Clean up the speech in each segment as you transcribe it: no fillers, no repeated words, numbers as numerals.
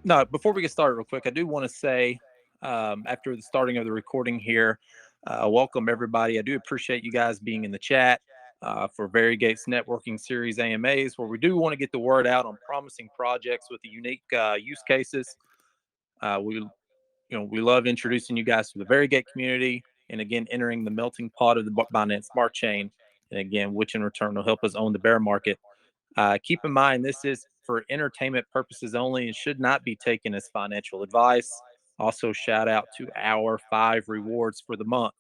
No, before we get started, real quick, I do want to say, after the starting of the recording here, welcome everybody. I do appreciate you guys being in the chat for Varigate's networking series AMAs, where we do want to get the word out on promising projects with the unique use cases. We love introducing you guys to the Variegate community, and again, entering the melting pot of the Binance Smart Chain, and again, which in return will help us own the bear market. Keep in mind, this is for entertainment purposes only and should not be taken as financial advice. Also, shout out to our 5 rewards for the month: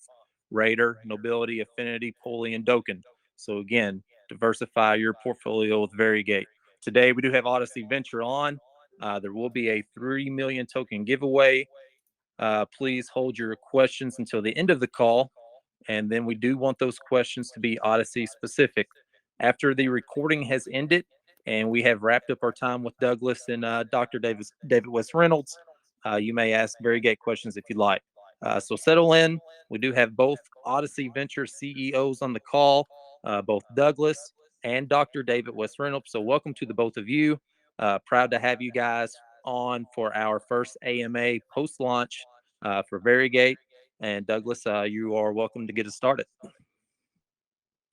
Raider, Nobility, Affinity, Pulley, and Doken. So, again, diversify your portfolio with Variegate. Today, we do have Odyssey Venture on. There will be a 3 million token giveaway. Please hold your questions until the end of the call. And then we do want those questions to be Odyssey specific. After the recording has ended and we have wrapped up our time with Douglas and Dr. David West Reynolds, you may ask Variegate questions if you'd like. So settle in. We do have both Odyssey Venture CEOs on the call, both Douglas and Dr. David West Reynolds. So welcome to the both of you. Proud to have you guys on for our first AMA post launch for Variegate. And Douglas, you are welcome to get us started.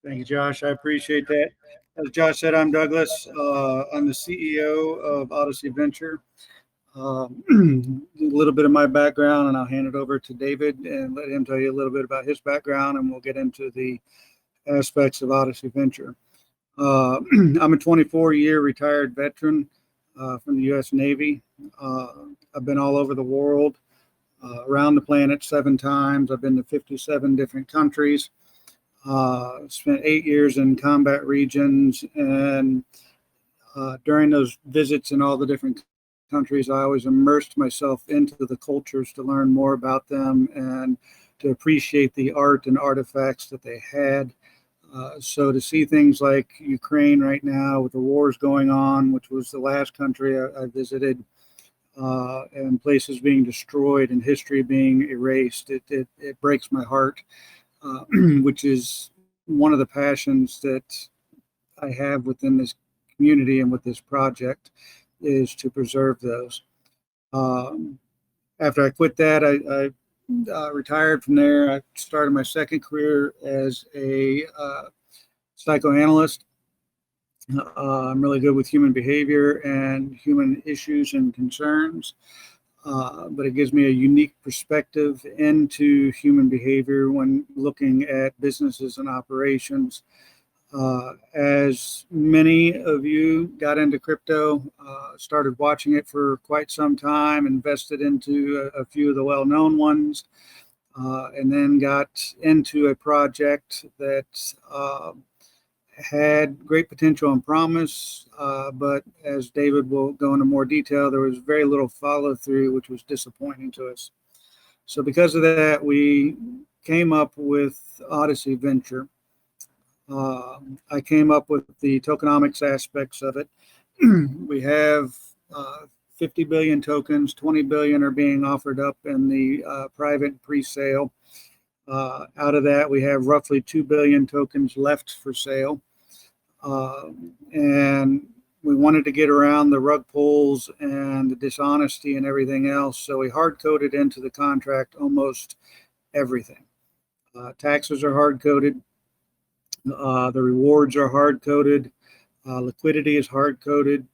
Thank you, Josh. I appreciate that. As Josh said, I'm Douglas. I'm the CEO of Odyssey Venture. A little bit of my background, and I'll hand it over to David and let him tell you a little bit about his background, and we'll get into the aspects of Odyssey Venture. I'm a 24-year retired veteran from the U.S. Navy. I've been all over the world, around the planet 7 times. I've been to 57 different countries. Spent 8 years in combat regions, and during those visits in all the different countries, I always immersed myself into the cultures to learn more about them and to appreciate the art and artifacts that they had. So to see things like Ukraine right now with the wars going on, which was the last country I visited, and places being destroyed and history being erased, it breaks my heart. Which is one of the passions that I have within this community and with this project, is to preserve those. After I quit that, I retired from there. I started my second career as a psychoanalyst. I'm really good with human behavior and human issues and concerns. But it gives me a unique perspective into human behavior when looking at businesses and operations. As many of you got into crypto, started watching it for quite some time, invested into a few of the well-known ones, and then got into a project that had great potential and promise, but as David will go into more detail, there was very little follow through, which was disappointing to us. So because of that, we came up with Odyssey Venture. I came up with the tokenomics aspects of it. We have 50 billion tokens, 20 billion are being offered up in the private pre-sale. Out of that, we have roughly 2 billion tokens left for sale. And we wanted to get around the rug pulls and the dishonesty and everything else. So we hard coded into the contract almost everything. Taxes are hard coded. The rewards are hard coded. Liquidity is hard coded.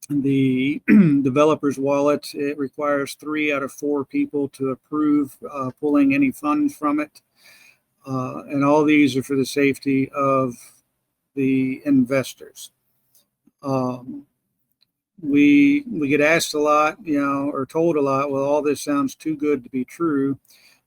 The developer's wallet, it requires 3 out of 4 people to approve pulling any funds from it. And all these are for the safety of the investors. We get asked a lot, or told a lot, well, all this sounds too good to be true,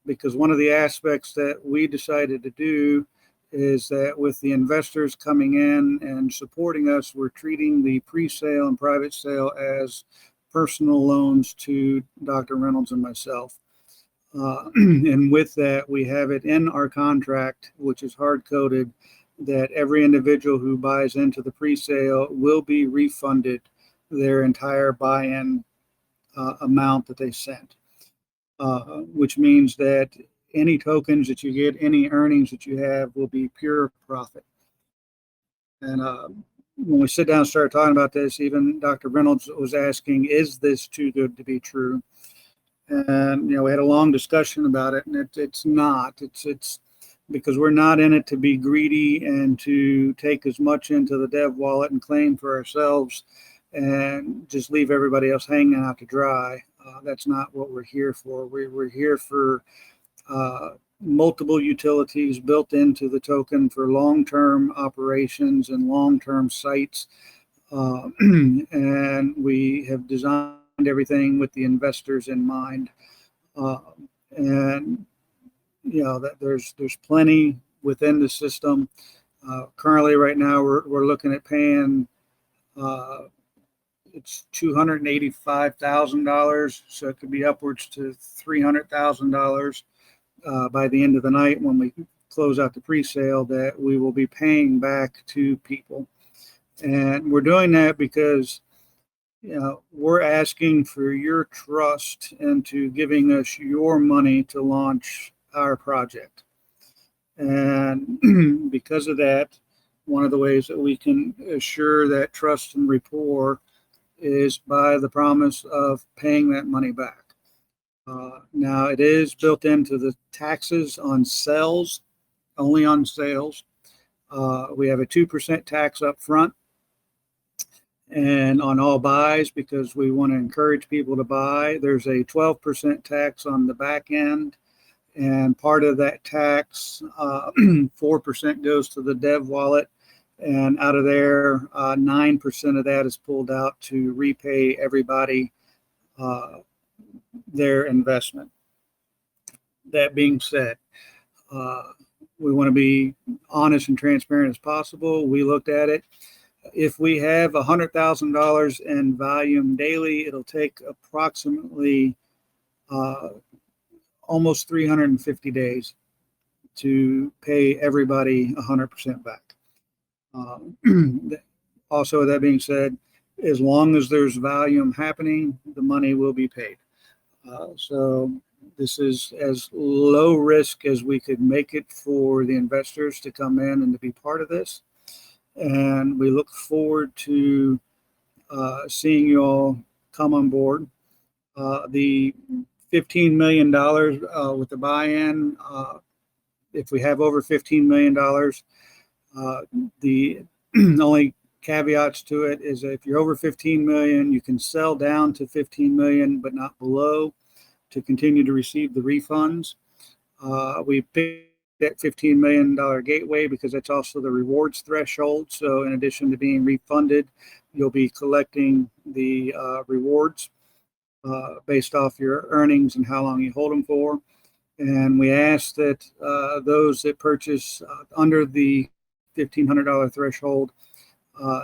because one of the aspects that we decided to do is that with the investors coming in and supporting us, we're treating the pre-sale and private sale as personal loans to Dr. Reynolds and myself. And with that, we have it in our contract, which is hard-coded, that every individual who buys into the pre-sale will be refunded their entire buy-in amount that they sent, which means that any tokens that you get, any earnings that you have will be pure profit. And when we sit down and start talking about this, even Dr. Reynolds was asking, is this too good to be true? And, we had a long discussion about it, and it's not. It's because we're not in it to be greedy and to take as much into the dev wallet and claim for ourselves and just leave everybody else hanging out to dry. That's not what we're here for. We're here for multiple utilities built into the token for long-term operations and long-term sites. And we have designed everything with the investors in mind. And that there's plenty within the system. Currently, right now, we're looking at paying it's $285,000, so it could be upwards to $300,000 by the end of the night when we close out the pre-sale that we will be paying back to people. And we're doing that because we're asking for your trust into giving us your money to launch our project. And because of that, one of the ways that we can assure that trust and rapport is by the promise of paying that money back. Now, it is built into the taxes on sales, only on sales. We have a 2% tax up front and on all buys because we want to encourage people to buy. There's a 12% tax on the back end. And part of that tax, 4% goes to the dev wallet. And out of there, 9% of that is pulled out to repay everybody their investment. That being said, we want to be honest and transparent as possible. We looked at it. If we have $100,000 in volume daily, it'll take approximately almost 350 days to pay everybody 100% back. Also, that being said, as long as there's volume happening, the money will be paid. So this is as low risk as we could make it for the investors to come in and to be part of this. And we look forward to seeing you all come on board. The $15 million with the buy-in, if we have over $15 million, the only caveats to it is that if you're over 15 million, you can sell down to 15 million, but not below, to continue to receive the refunds. We picked that $15 million gateway because that's also the rewards threshold. So in addition to being refunded, you'll be collecting the rewards based off your earnings and how long you hold them for. And we ask that those that purchase under the $1,500 threshold,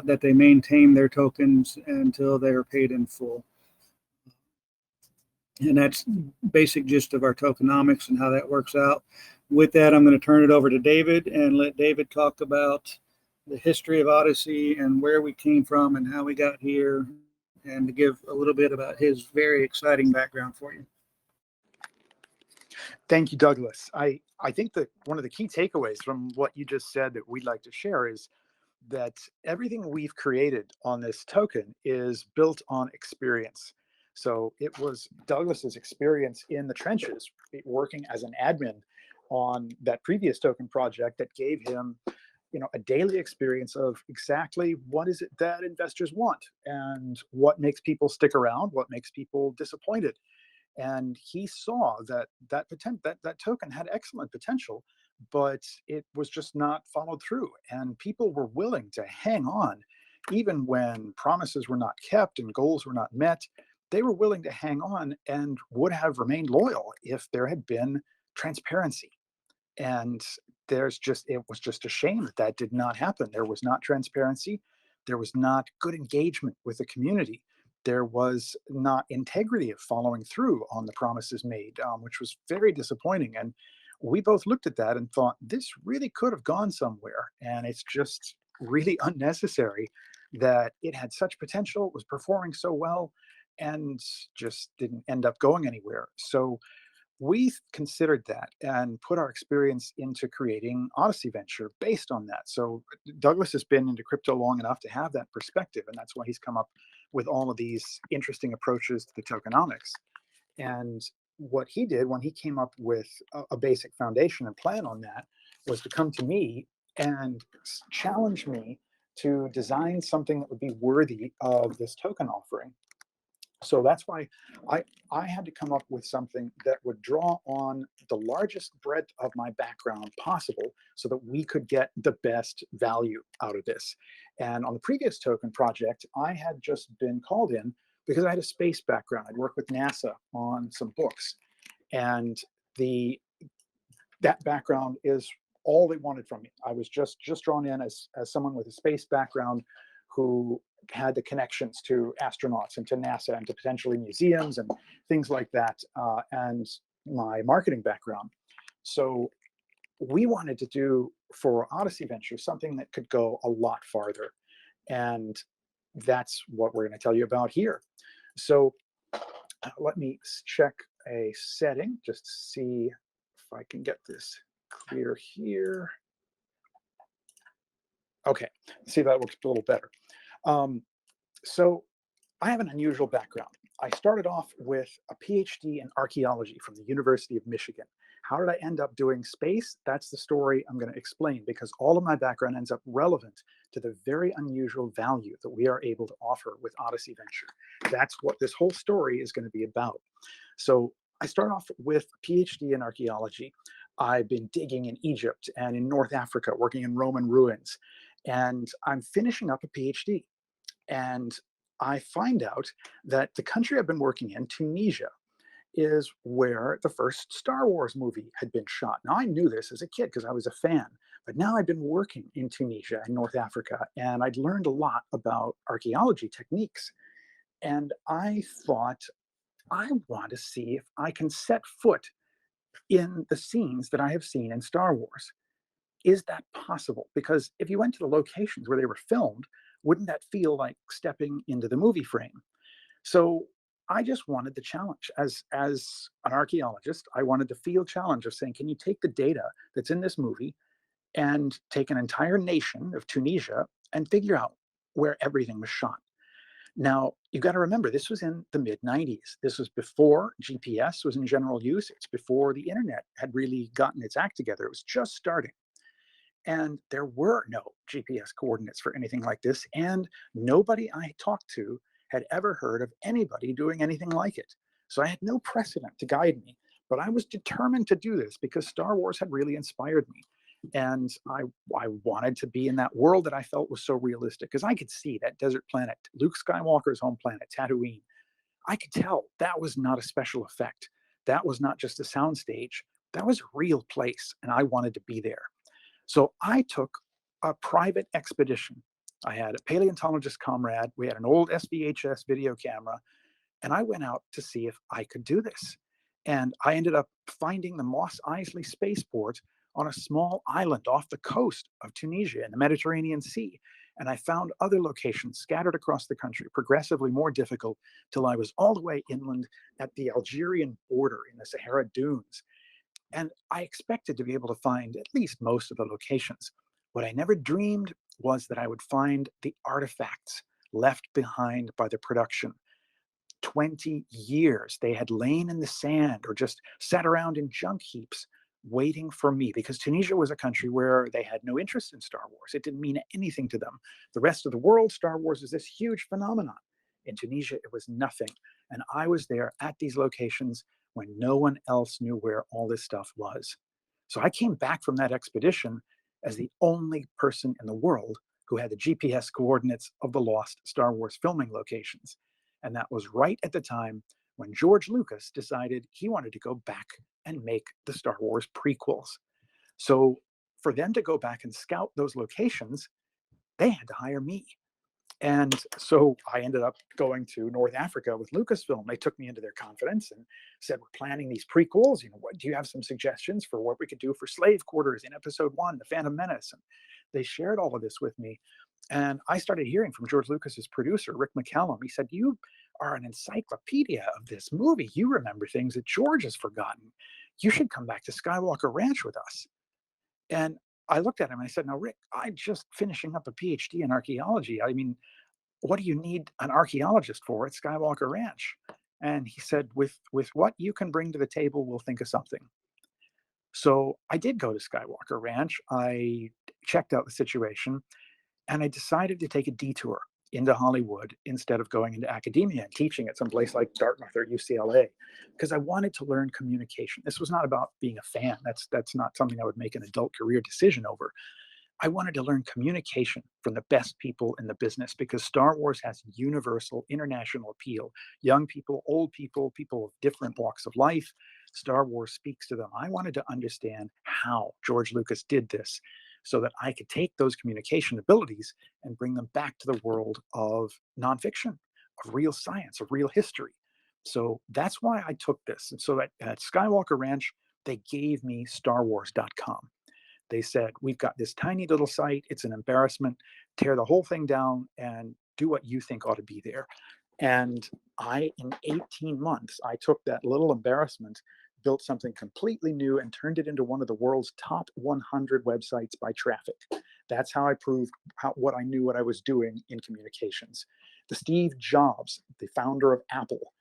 that they maintain their tokens until they are paid in full. And that's basic gist of our tokenomics and how that works out. With that, I'm going to turn it over to David and let David talk about the history of Odyssey and where we came from and how we got here, and to give a little bit about his very exciting background for you. Thank you, Douglas. I think that one of the key takeaways from what you just said that we'd like to share is that everything we've created on this token is built on experience. So it was Douglas's experience in the trenches, working as an admin on that previous token project, that gave him, a daily experience of exactly what is it that investors want and what makes people stick around, what makes people disappointed. And he saw that that token had excellent potential, but it was just not followed through. And people were willing to hang on, even when promises were not kept and goals were not met. They were willing to hang on and would have remained loyal if there had been transparency. And it was just a shame that that did not happen. There was not transparency. There was not good engagement with the community. There was not integrity of following through on the promises made, which was very disappointing. And we both looked at that and thought, this really could have gone somewhere. And it's just really unnecessary that it had such potential, was performing so well, and just didn't end up going anywhere. So we considered that and put our experience into creating Odyssey Venture based on that. So Douglas has been into crypto long enough to have that perspective, and that's why he's come up with all of these interesting approaches to the tokenomics. And what he did when he came up with a basic foundation and plan on that was to come to me and challenge me to design something that would be worthy of this token offering. So that's why I had to come up with something that would draw on the largest breadth of my background possible so that we could get the best value out of this. And on the previous token project, I had just been called in because I had a space background. I'd worked with NASA on some books. And that background is all they wanted from me. I was just drawn in as someone with a space background who had the connections to astronauts and to NASA and to potentially museums and things like that, and my marketing background. So we wanted to do for Odyssey Venture something that could go a lot farther. And that's what we're going to tell you about here. So let me check a setting just to see if I can get this clear here. Okay, see if that works a little better. So I have an unusual background. I started off with a PhD in archaeology from the University of Michigan. How did I end up doing space? That's the story I'm going to explain, because all of my background ends up relevant to the very unusual value that we are able to offer with Odyssey Venture. That's what this whole story is going to be about. So I start off with a PhD in archaeology. I've been digging in Egypt and in North Africa, working in Roman ruins, and I'm finishing up a PhD. And I find out that the country I've been working in, Tunisia, is where the first Star Wars movie had been shot. Now, I knew this as a kid because I was a fan, but now I'd been working in Tunisia and North Africa, and I'd learned a lot about archaeology techniques. And I thought, I want to see if I can set foot in the scenes that I have seen in Star Wars. Is that possible? Because if you went to the locations where they were filmed, wouldn't that feel like stepping into the movie frame? So I just wanted the challenge. As an archaeologist, I wanted the field challenge of saying, can you take the data that's in this movie and take an entire nation of Tunisia and figure out where everything was shot? Now, you've got to remember, this was in the mid 90s. This was before GPS was in general use. It's before the internet had really gotten its act together. It was just starting. And there were no GPS coordinates for anything like this. And nobody I talked to had ever heard of anybody doing anything like it. So I had no precedent to guide me. But I was determined to do this because Star Wars had really inspired me. And I wanted to be in that world that I felt was so realistic, because I could see that desert planet, Luke Skywalker's home planet, Tatooine. I could tell that was not a special effect. That was not just a soundstage. That was a real place. And I wanted to be there. So I took a private expedition. I had a paleontologist comrade. We had an old SVHS video camera, and I went out to see if I could do this. And I ended up finding the Moss Isley spaceport on a small island off the coast of Tunisia in the Mediterranean Sea. And I found other locations scattered across the country, progressively more difficult, till I was all the way inland at the Algerian border in the Sahara Dunes. And I expected to be able to find at least most of the locations. What I never dreamed was that I would find the artifacts left behind by the production. 20 years they had lain in the sand or just sat around in junk heaps waiting for me, because Tunisia was a country where they had no interest in Star Wars. It didn't mean anything to them. The rest of the world, Star Wars is this huge phenomenon. In Tunisia, it was nothing. And I was there at these locations when no one else knew where all this stuff was. So I came back from that expedition as the only person in the world who had the GPS coordinates of the lost Star Wars filming locations. And that was right at the time when George Lucas decided he wanted to go back and make the Star Wars prequels. So for them to go back and scout those locations, they had to hire me. And so I ended up going to North Africa with Lucasfilm. They took me into their confidence and said, we're planning these prequels. What do you have some suggestions for what we could do for slave quarters in episode 1, The Phantom Menace? And they shared all of this with me. And I started hearing from George Lucas's producer, Rick McCallum. He said, "You are an encyclopedia of this movie. You remember things that George has forgotten. You should come back to Skywalker Ranch with us." And I looked at him and I said, "Now, Rick, I'm just finishing up a PhD in archaeology. I mean, what do you need an archaeologist for at Skywalker Ranch?" And he said, with what you can bring to the table, we'll think of something. So I did go to Skywalker Ranch. I checked out the situation and I decided to take a detour into Hollywood instead of going into academia and teaching at some place like Dartmouth or UCLA, because I wanted to learn communication. This was not about being a fan. That's not something I would make an adult career decision over. I wanted to learn communication from the best people in the business because Star Wars has universal international appeal. Young people, old people, people of different walks of life, Star Wars speaks to them. I wanted to understand how George Lucas did this so that I could take those communication abilities and bring them back to the world of nonfiction, of real science, of real history. So that's why I took this. And so at Skywalker Ranch, they gave me StarWars.com. They said, "We've got this tiny little site. It's an embarrassment. Tear the whole thing down and do what you think ought to be there." And in 18 months, I took that little embarrassment, built something completely new, and turned it into one of the world's top 100 websites by traffic. That's how I proved what I knew what I was doing in communications. The Steve Jobs, the founder of Apple,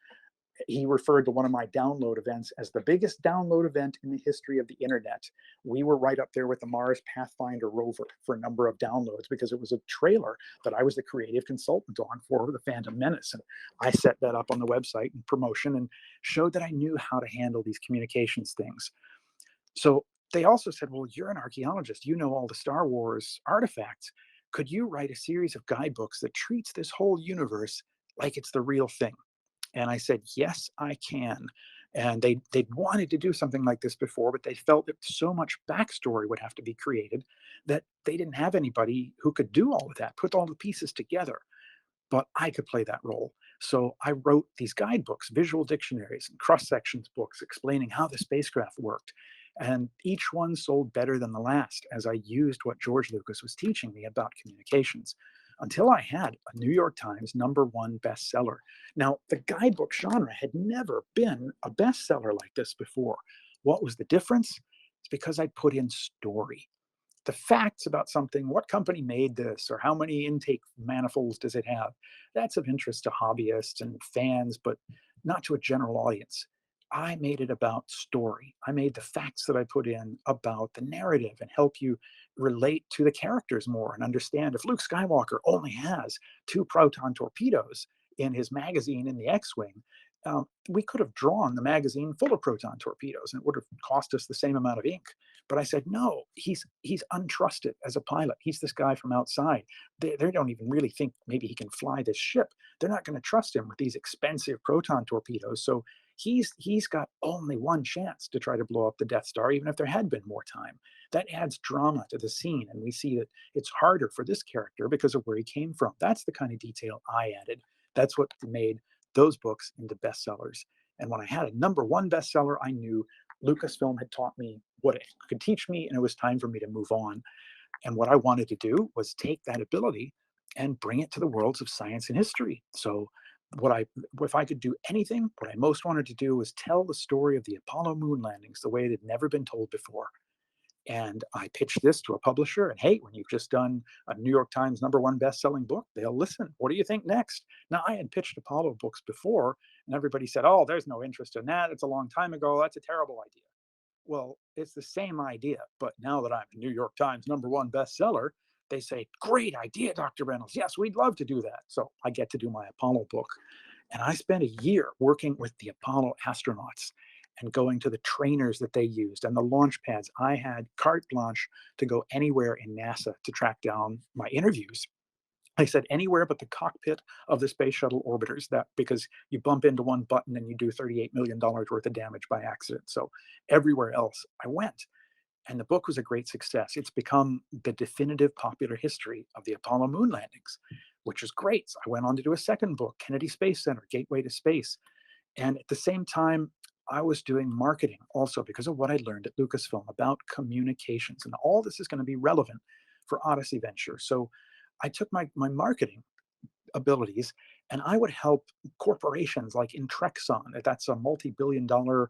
he referred to one of my download events as the biggest download event in the history of the internet. We were right up there with the Mars Pathfinder rover for a number of downloads because it was a trailer that I was the creative consultant on for the Phantom Menace. And I set that up on the website and promotion and showed that I knew how to handle these communications things. So they also said, "Well, you're an archaeologist. You know all the Star Wars artifacts. Could you write a series of guidebooks that treats this whole universe like it's the real thing?" And I said, "Yes, I can." And they'd wanted to do something like this before, but they felt that so much backstory would have to be created that they didn't have anybody who could do all of that, put all the pieces together. But I could play that role. So I wrote these guidebooks, visual dictionaries, and cross sections books explaining how the spacecraft worked. And each one sold better than the last as I used what George Lucas was teaching me about communications until I had a New York Times #1 bestseller. Now, the guidebook genre had never been a bestseller like this before. What was the difference? It's because I put in story. The facts about something, what company made this, or how many intake manifolds does it have, that's of interest to hobbyists and fans, but not to a general audience. I made it about story. I made the facts that I put in about the narrative and help you relate to the characters more and understand if Luke Skywalker only has 2 proton torpedoes in his magazine in the X-Wing. We could have drawn the magazine full of proton torpedoes and it would have cost us the same amount of ink. But I said, no, he's untrusted as a pilot. He's this guy from outside. They don't even really think maybe he can fly this ship. They're not going to trust him with these expensive proton torpedoes. So he's got only one chance to try to blow up the Death Star, even if there had been more time. That adds drama to the scene, and we see that it's harder for this character because of where he came from. That's the kind of detail I added. That's what made those books into bestsellers. And when I had a #1 bestseller, I knew Lucasfilm had taught me what it could teach me, and it was time for me to move on. And what I wanted to do was take that ability and bring it to the worlds of science and history. So if I could do anything, what I most wanted to do was tell the story of the Apollo moon landings the way it had never been told before. And I pitched this to a publisher, and hey, when you've just done a New York Times #1 best-selling book, they'll listen. What do you think next? Now, I had pitched Apollo books before, and everybody said, "Oh, there's no interest in that. It's a long time ago. That's a terrible idea." Well, it's the same idea, but now that I'm a New York Times #1 bestseller, they say, "Great idea, Dr. Reynolds. Yes, we'd love to do that." So I get to do my Apollo book. And I spent a year working with the Apollo astronauts and going to the trainers that they used and the launch pads. I had carte blanche to go anywhere in NASA to track down my interviews. I said anywhere but the cockpit of the space shuttle orbiters, that because you bump into one button and you do $38 million worth of damage by accident. So everywhere else I went. And the book was a great success. It's become the definitive popular history of the Apollo moon landings, which is great. So I went on to do a second book, Kennedy Space Center, Gateway to Space. And at the same time, I was doing marketing also because of what I learned at Lucasfilm about communications. And all this is going to be relevant for Odyssey Venture. So I took my marketing abilities and I would help corporations like Intrexon, that's a multi-billion dollar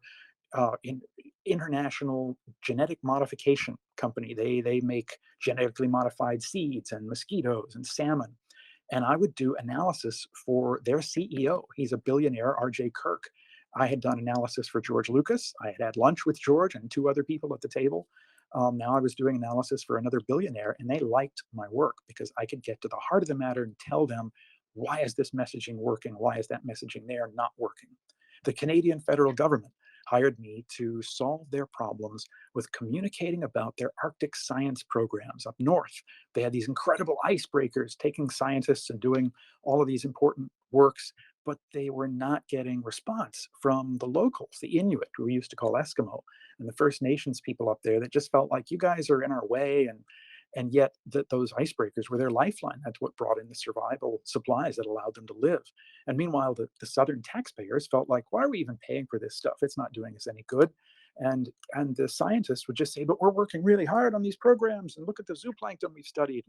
international genetic modification company. They make genetically modified seeds and mosquitoes and salmon. And I would do analysis for their CEO. He's a billionaire, R.J. Kirk. I had done analysis for George Lucas. I had had lunch with George and two other people at the table. Now I was doing analysis for another billionaire, and they liked my work because I could get to the heart of the matter and tell them, why is this messaging working? Why is that messaging there not working? The Canadian federal government hired me to solve their problems with communicating about their Arctic science programs up north. They had these incredible icebreakers, taking scientists and doing all of these important works, but they were not getting response from the locals, the Inuit, who we used to call Eskimo, and the First Nations people up there that just felt like, you guys are in our way. And yet those icebreakers were their lifeline. That's what brought in the survival supplies that allowed them to live. And meanwhile, the Southern taxpayers felt like, why are we even paying for this stuff? It's not doing us any good. And the scientists would just say, but we're working really hard on these programs, and look at the zooplankton we've studied.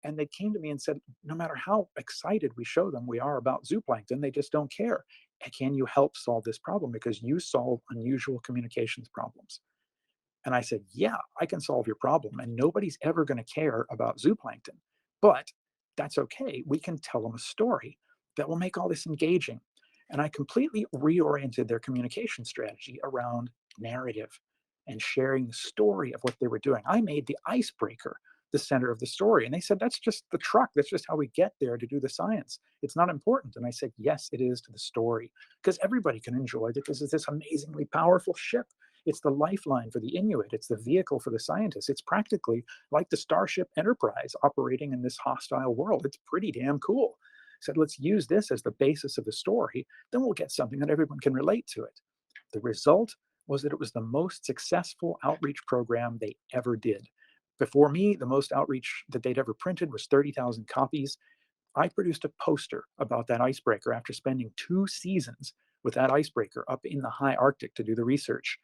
And they came to me and said, no matter how excited we show them we are about zooplankton, they just don't care. And can you help solve this problem? Because you solve unusual communications problems. And I said, yeah, I can solve your problem. And nobody's ever going to care about zooplankton. But that's okay. We can tell them a story that will make all this engaging. And I completely reoriented their communication strategy around narrative and sharing the story of what they were doing. I made the icebreaker the center of the story. And they said, that's just the truck. That's just how we get there to do the science. It's not important. And I said, yes, it is to the story, because everybody can enjoy that this is this amazingly powerful ship. It's the lifeline for the Inuit. It's the vehicle for the scientists. It's practically like the Starship Enterprise operating in this hostile world. It's pretty damn cool. I said, let's use this as the basis of the story. Then we'll get something that everyone can relate to it. The result was that it was the most successful outreach program they ever did. Before me, the most outreach that they'd ever printed was 30,000 copies. I produced a poster about that icebreaker after spending 2 seasons with that icebreaker up in the high Arctic to do the research.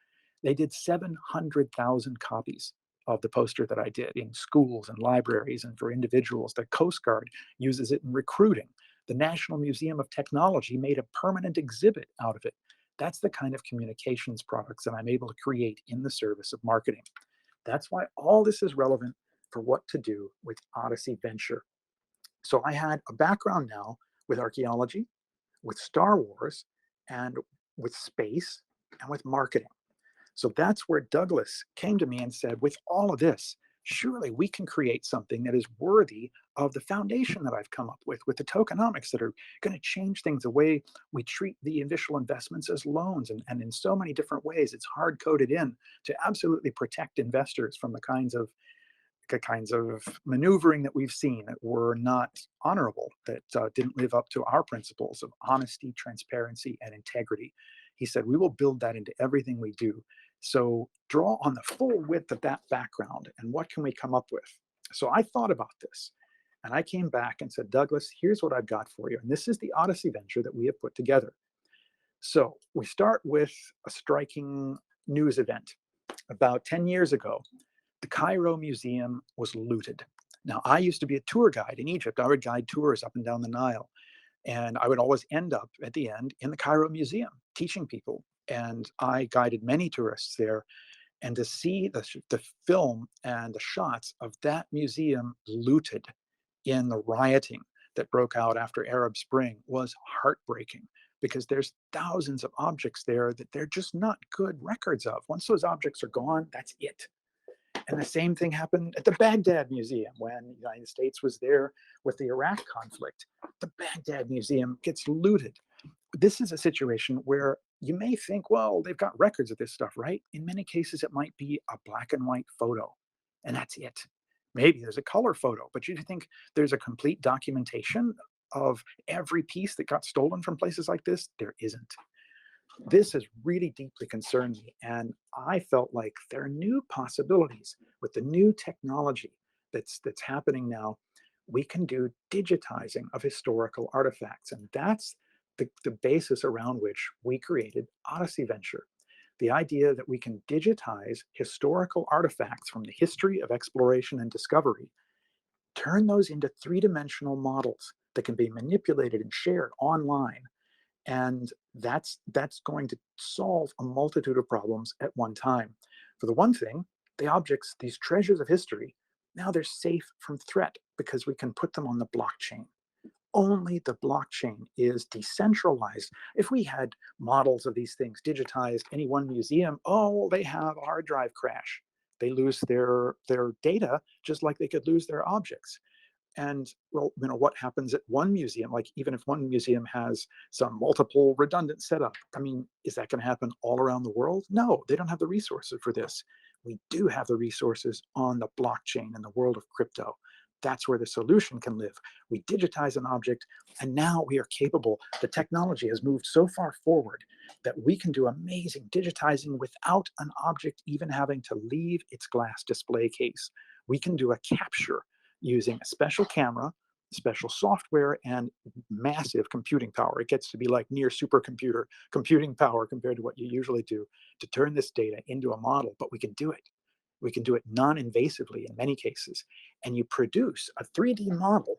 They did 700,000 copies of the poster that I did in schools and libraries and for individuals. The Coast Guard uses it in recruiting. The National Museum of Technology made a permanent exhibit out of it. That's the kind of communications products that I'm able to create in the service of marketing. That's why all this is relevant for what to do with Odyssey Venture. So I had a background now with archaeology, with Star Wars, and with space, and with marketing. So that's where Douglas came to me and said, with all of this, surely we can create something that is worthy of the foundation that I've come up with the tokenomics that are going to change things, the way we treat the initial investments as loans. And in so many different ways, it's hard coded in to absolutely protect investors from the kinds of maneuvering that we've seen that were not honorable, that didn't live up to our principles of honesty, transparency, and integrity. He said, we will build that into everything we do. So draw on the full width of that background, and what can we come up with? So I thought about this, and I came back and said, Douglas, here's what I've got for you. And this is the Odyssey Venture that we have put together. So we start with a striking news event. About 10 years ago, the Cairo Museum was looted. Now, I used to be a tour guide in Egypt. I would guide tours up and down the Nile. And I would always end up at the end in the Cairo Museum teaching people. And I guided many tourists there. And to see the film and the shots of that museum looted in the rioting that broke out after Arab Spring was heartbreaking, because there's thousands of objects there that they're just not good records of. Once those objects are gone, that's it. And the same thing happened at the Baghdad Museum when the United States was there with the Iraq conflict. The Baghdad Museum gets looted. This is a situation where you may think, well, they've got records of this stuff, right? In many cases, it might be a black and white photo, and that's it. Maybe there's a color photo, but you think there's a complete documentation of every piece that got stolen from places like this? There isn't. This has really deeply concerned me, and I felt like there are new possibilities with the new technology that's happening now. We can do digitizing of historical artifacts, and that's the basis around which we created Odyssey Venture. The idea that we can digitize historical artifacts from the history of exploration and discovery turn those into three-dimensional models that can be manipulated and shared online. And that's going to solve a multitude of problems at one time. For the one thing, the objects, these treasures of history, now they're safe from threat because we can put them on the blockchain. Only the blockchain is decentralized. If we had models of these things digitized, any one museum, oh, they have a hard drive crash. They lose their data just like they could lose their objects. And well, what happens at one museum? Like, even if one museum has some multiple redundant setup, I mean, is that going to happen all around the world? No, they don't have the resources for this. We do have the resources on the blockchain in the world of crypto. That's where the solution can live. We digitize an object, and now we are capable. The technology has moved so far forward that we can do amazing digitizing without an object even having to leave its glass display case. We can do a capture using a special camera, special software, and massive computing power. It gets to be like near supercomputer computing power compared to what you usually do to turn this data into a model, but we can do it. We can do it non-invasively in many cases. And you produce a 3D model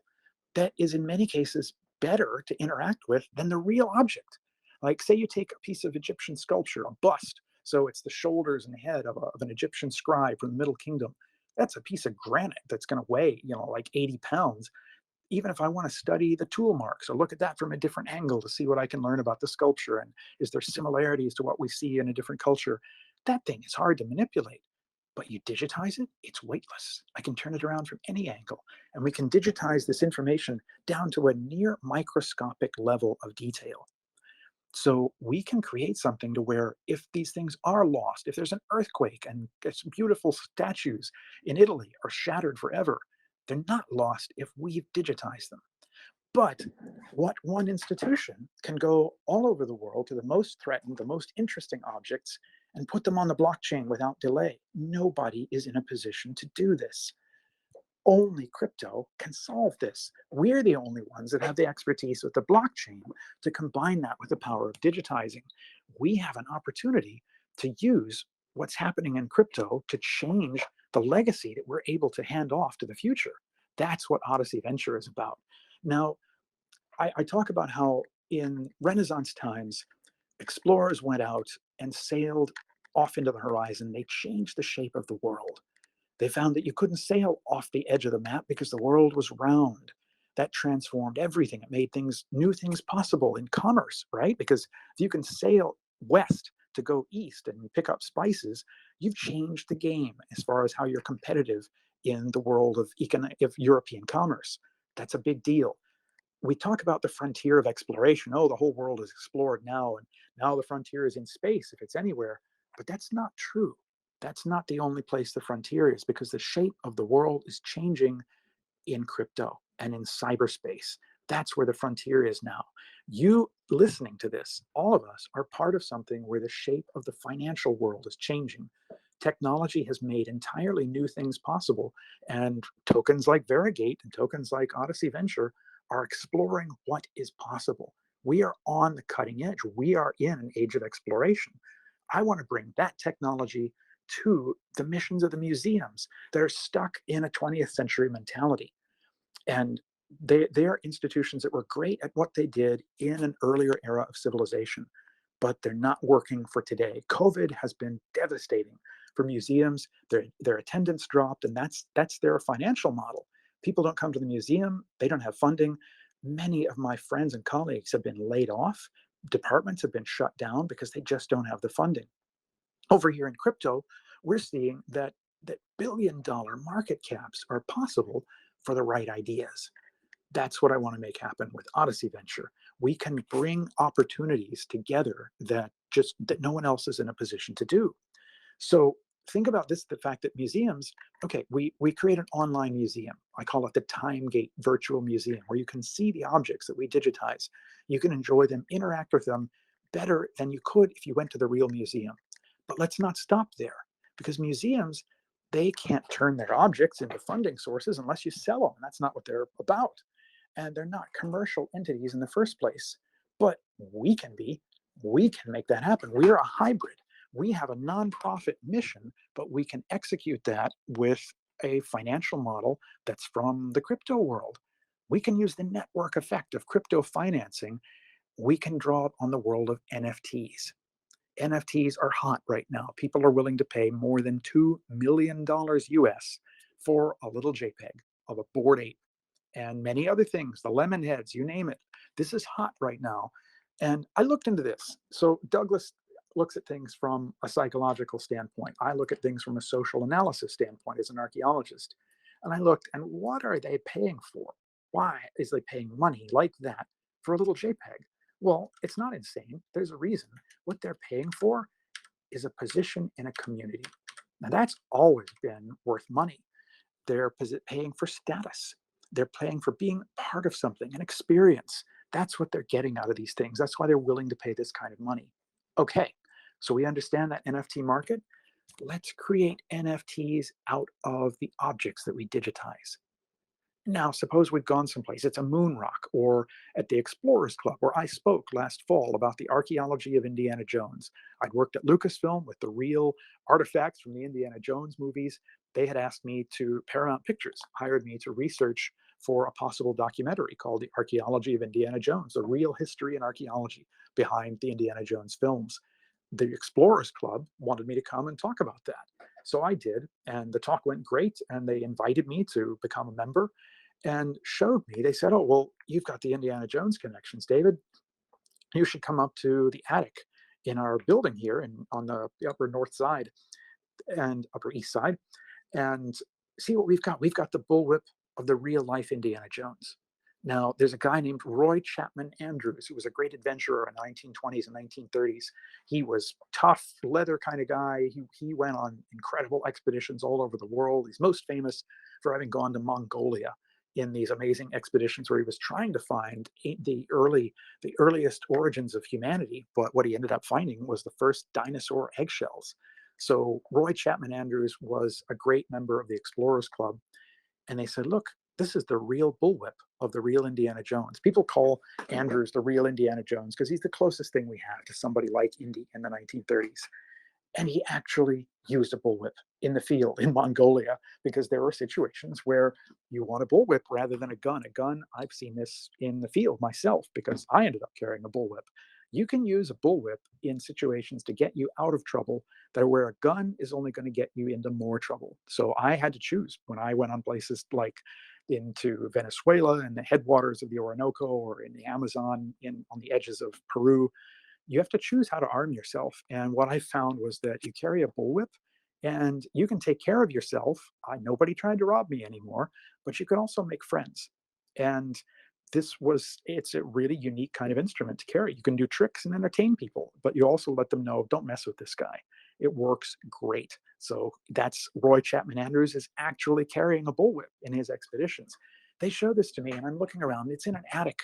that is in many cases better to interact with than the real object. Like, say you take a piece of Egyptian sculpture, a bust, so it's the shoulders and head of an Egyptian scribe from the Middle Kingdom. That's a piece of granite that's going to weigh, like 80 pounds. Even if I want to study the tool marks or look at that from a different angle to see what I can learn about the sculpture and is there similarities to what we see in a different culture, that thing is hard to manipulate. But you digitize it, it's weightless. I can turn it around from any angle, and we can digitize this information down to a near microscopic level of detail. So we can create something to where if these things are lost, if there's an earthquake and beautiful statues in Italy are shattered forever, they're not lost if we've digitized them. But what one institution can go all over the world to the most threatened, the most interesting objects and put them on the blockchain without delay. Nobody is in a position to do this. Only crypto can solve this. We're the only ones that have the expertise with the blockchain to combine that with the power of digitizing. We have an opportunity to use what's happening in crypto to change the legacy that we're able to hand off to the future. That's what Odyssey Venture is about. Now, I talk about how in Renaissance times, explorers went out and sailed off into the horizon. They changed the shape of the world. They found that you couldn't sail off the edge of the map because the world was round. That transformed everything. It made new things possible in commerce, right? Because if you can sail west to go east and pick up spices, you've changed the game as far as how you're competitive in the world of European commerce. That's a big deal. We talk about the frontier of exploration. Oh, the whole world is explored now, and now the frontier is in space if it's anywhere. But that's not true. That's not the only place the frontier is, because the shape of the world is changing in crypto and in cyberspace. That's where the frontier is now. You listening to this, all of us are part of something where the shape of the financial world is changing. Technology has made entirely new things possible, and tokens like Variegate and tokens like Odyssey Venture are exploring what is possible. We are on the cutting edge. We are in an age of exploration. I want to bring that technology to the missions of the museums that are stuck in a 20th century mentality. And they are institutions that were great at what they did in an earlier era of civilization, but they're not working for today. COVID has been devastating for museums. Their attendance dropped, and that's their financial model. People don't come to the museum. They don't have funding. Many of my friends and colleagues have been laid off. Departments have been shut down because they just don't have the funding. Over here in crypto, we're seeing that billion-dollar market caps are possible for the right ideas. That's what I want to make happen with Odyssey Venture. We can bring opportunities together that no one else is in a position to do. So think about this, the fact that museums, okay, we create an online museum. I call it the TimeGate Virtual Museum, where you can see the objects that we digitize. You can enjoy them, interact with them better than you could if you went to the real museum. But let's not stop there, because museums, they can't turn their objects into funding sources unless you sell them. That's not what they're about. And they're not commercial entities in the first place. But we can make that happen. We are a hybrid. We have a nonprofit mission, but we can execute that with a financial model that's from the crypto world. We can use the network effect of crypto financing. We can draw on the world of NFTs. NFTs are hot right now. People are willing to pay more than $2 million US for a little JPEG of a Bored Ape and many other things, the lemon heads, you name it. This is hot right now. And I looked into this. So Douglas looks at things from a psychological standpoint. I look at things from a social analysis standpoint as an archaeologist. And I looked, and what are they paying for? Why is they paying money like that for a little JPEG? Well, it's not insane. There's a reason. What they're paying for is a position in a community. Now, that's always been worth money. They're paying for status. They're paying for being part of something, an experience. That's what they're getting out of these things. That's why they're willing to pay this kind of money. Okay, so we understand that NFT market. Let's create NFTs out of the objects that we digitize. Now, suppose we've gone someplace, it's a moon rock, or at the Explorers Club, where I spoke last fall about the archaeology of Indiana Jones. I'd worked at Lucasfilm with the real artifacts from the Indiana Jones movies. They had asked me to, Paramount Pictures hired me to research for a possible documentary called The Archaeology of Indiana Jones, the real history and archaeology behind the Indiana Jones films. The Explorers Club wanted me to come and talk about that. So I did, and the talk went great, and they invited me to become a member and showed me. They said, "Oh, well, you've got the Indiana Jones connections, David. You should come up to the attic in our building here on the upper north side and upper east side and see what we've got. We've got the bullwhip of the real life Indiana Jones." Now, there's a guy named Roy Chapman Andrews, who was a great adventurer in the 1920s and 1930s. He was tough, leather kind of guy. He went on incredible expeditions all over the world. He's most famous for having gone to Mongolia in these amazing expeditions where he was trying to find the earliest origins of humanity. But what he ended up finding was the first dinosaur eggshells. So Roy Chapman Andrews was a great member of the Explorers Club. And they said, look, this is the real bullwhip of the real Indiana Jones. People call Andrews the real Indiana Jones because he's the closest thing we have to somebody like Indy in the 1930s. And he actually used a bullwhip in the field in Mongolia because there are situations where you want a bullwhip rather than a gun. A gun, I've seen this in the field myself because I ended up carrying a bullwhip. You can use a bullwhip in situations to get you out of trouble that are where a gun is only going to get you into more trouble. So I had to choose when I went on places like into Venezuela and the headwaters of the Orinoco or in the Amazon on the edges of Peru. You have to choose how to arm yourself. And what I found was that you carry a bullwhip and you can take care of yourself. Nobody tried to rob me anymore, but you can also make friends. And it's a really unique kind of instrument to carry. You can do tricks and entertain people, but you also let them know, don't mess with this guy. It works great. So that's Roy Chapman Andrews is actually carrying a bullwhip in his expeditions. They show this to me and I'm looking around, it's in an attic.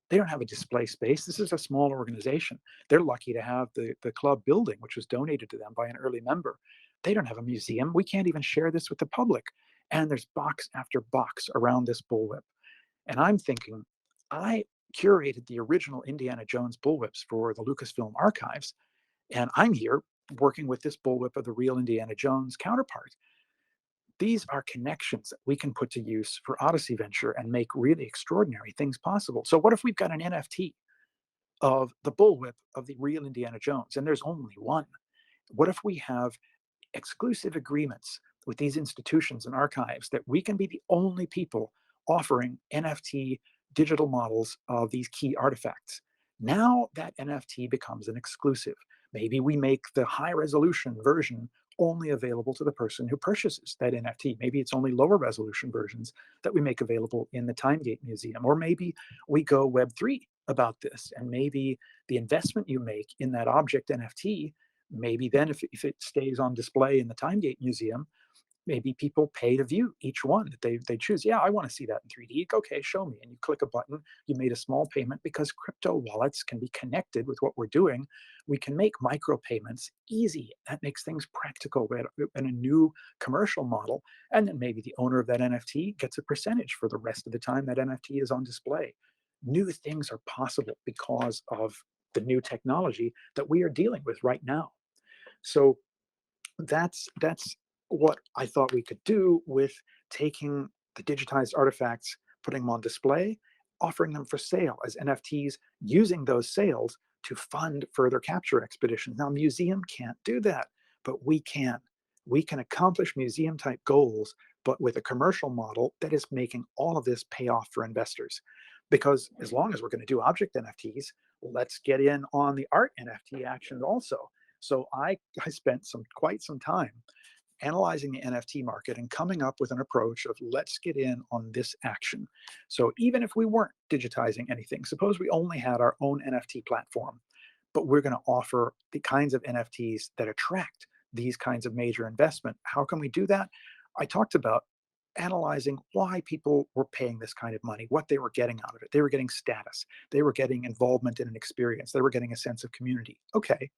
They don't have a display space. This is a small organization. They're lucky to have the club building, which was donated to them by an early member. They don't have a museum. We can't even share this with the public. And there's box after box around this bullwhip. And I'm thinking, I curated the original Indiana Jones bullwhips for the Lucasfilm archives. And I'm here working with this bullwhip of the real Indiana Jones counterpart. These are connections that we can put to use for Odyssey Venture and make really extraordinary things possible. So what if we've got an NFT of the bullwhip of the real Indiana Jones, and there's only one? What if we have exclusive agreements with these institutions and archives that we can be the only people offering NFT digital models of these key artifacts? Now that NFT becomes an exclusive. Maybe we make the high resolution version only available to the person who purchases that NFT. Maybe it's only lower resolution versions that we make available in the Timegate Museum. Or maybe we go Web3 about this. And maybe the investment you make in that object NFT, maybe then if it stays on display in the Timegate Museum, maybe people pay to view each one that they choose. Yeah, I want to see that in 3D. Okay, show me. And you click a button, you made a small payment because crypto wallets can be connected with what we're doing. We can make micro payments easy. That makes things practical in a new commercial model. And then maybe the owner of that NFT gets a percentage for the rest of the time that NFT is on display. New things are possible because of the new technology that we are dealing with right now. So that's what I thought we could do with taking the digitized artifacts, putting them on display, offering them for sale as NFTs, using those sales to fund further capture expeditions. Now, a museum can't do that, but we can. We can accomplish museum type goals, but with a commercial model that is making all of this pay off for investors. Because as long as we're going to do object NFTs, let's get in on the art NFT action also. So I spent quite some time analyzing the NFT market and coming up with an approach of let's get in on this action. So even if we weren't digitizing anything, suppose we only had our own NFT platform, but we're going to offer the kinds of NFTs that attract these kinds of major investment. How can we do that? I talked about analyzing why people were paying this kind of money, what they were getting out of it. They were getting status. They were getting involvement in an experience. They were getting a sense of community. Okay,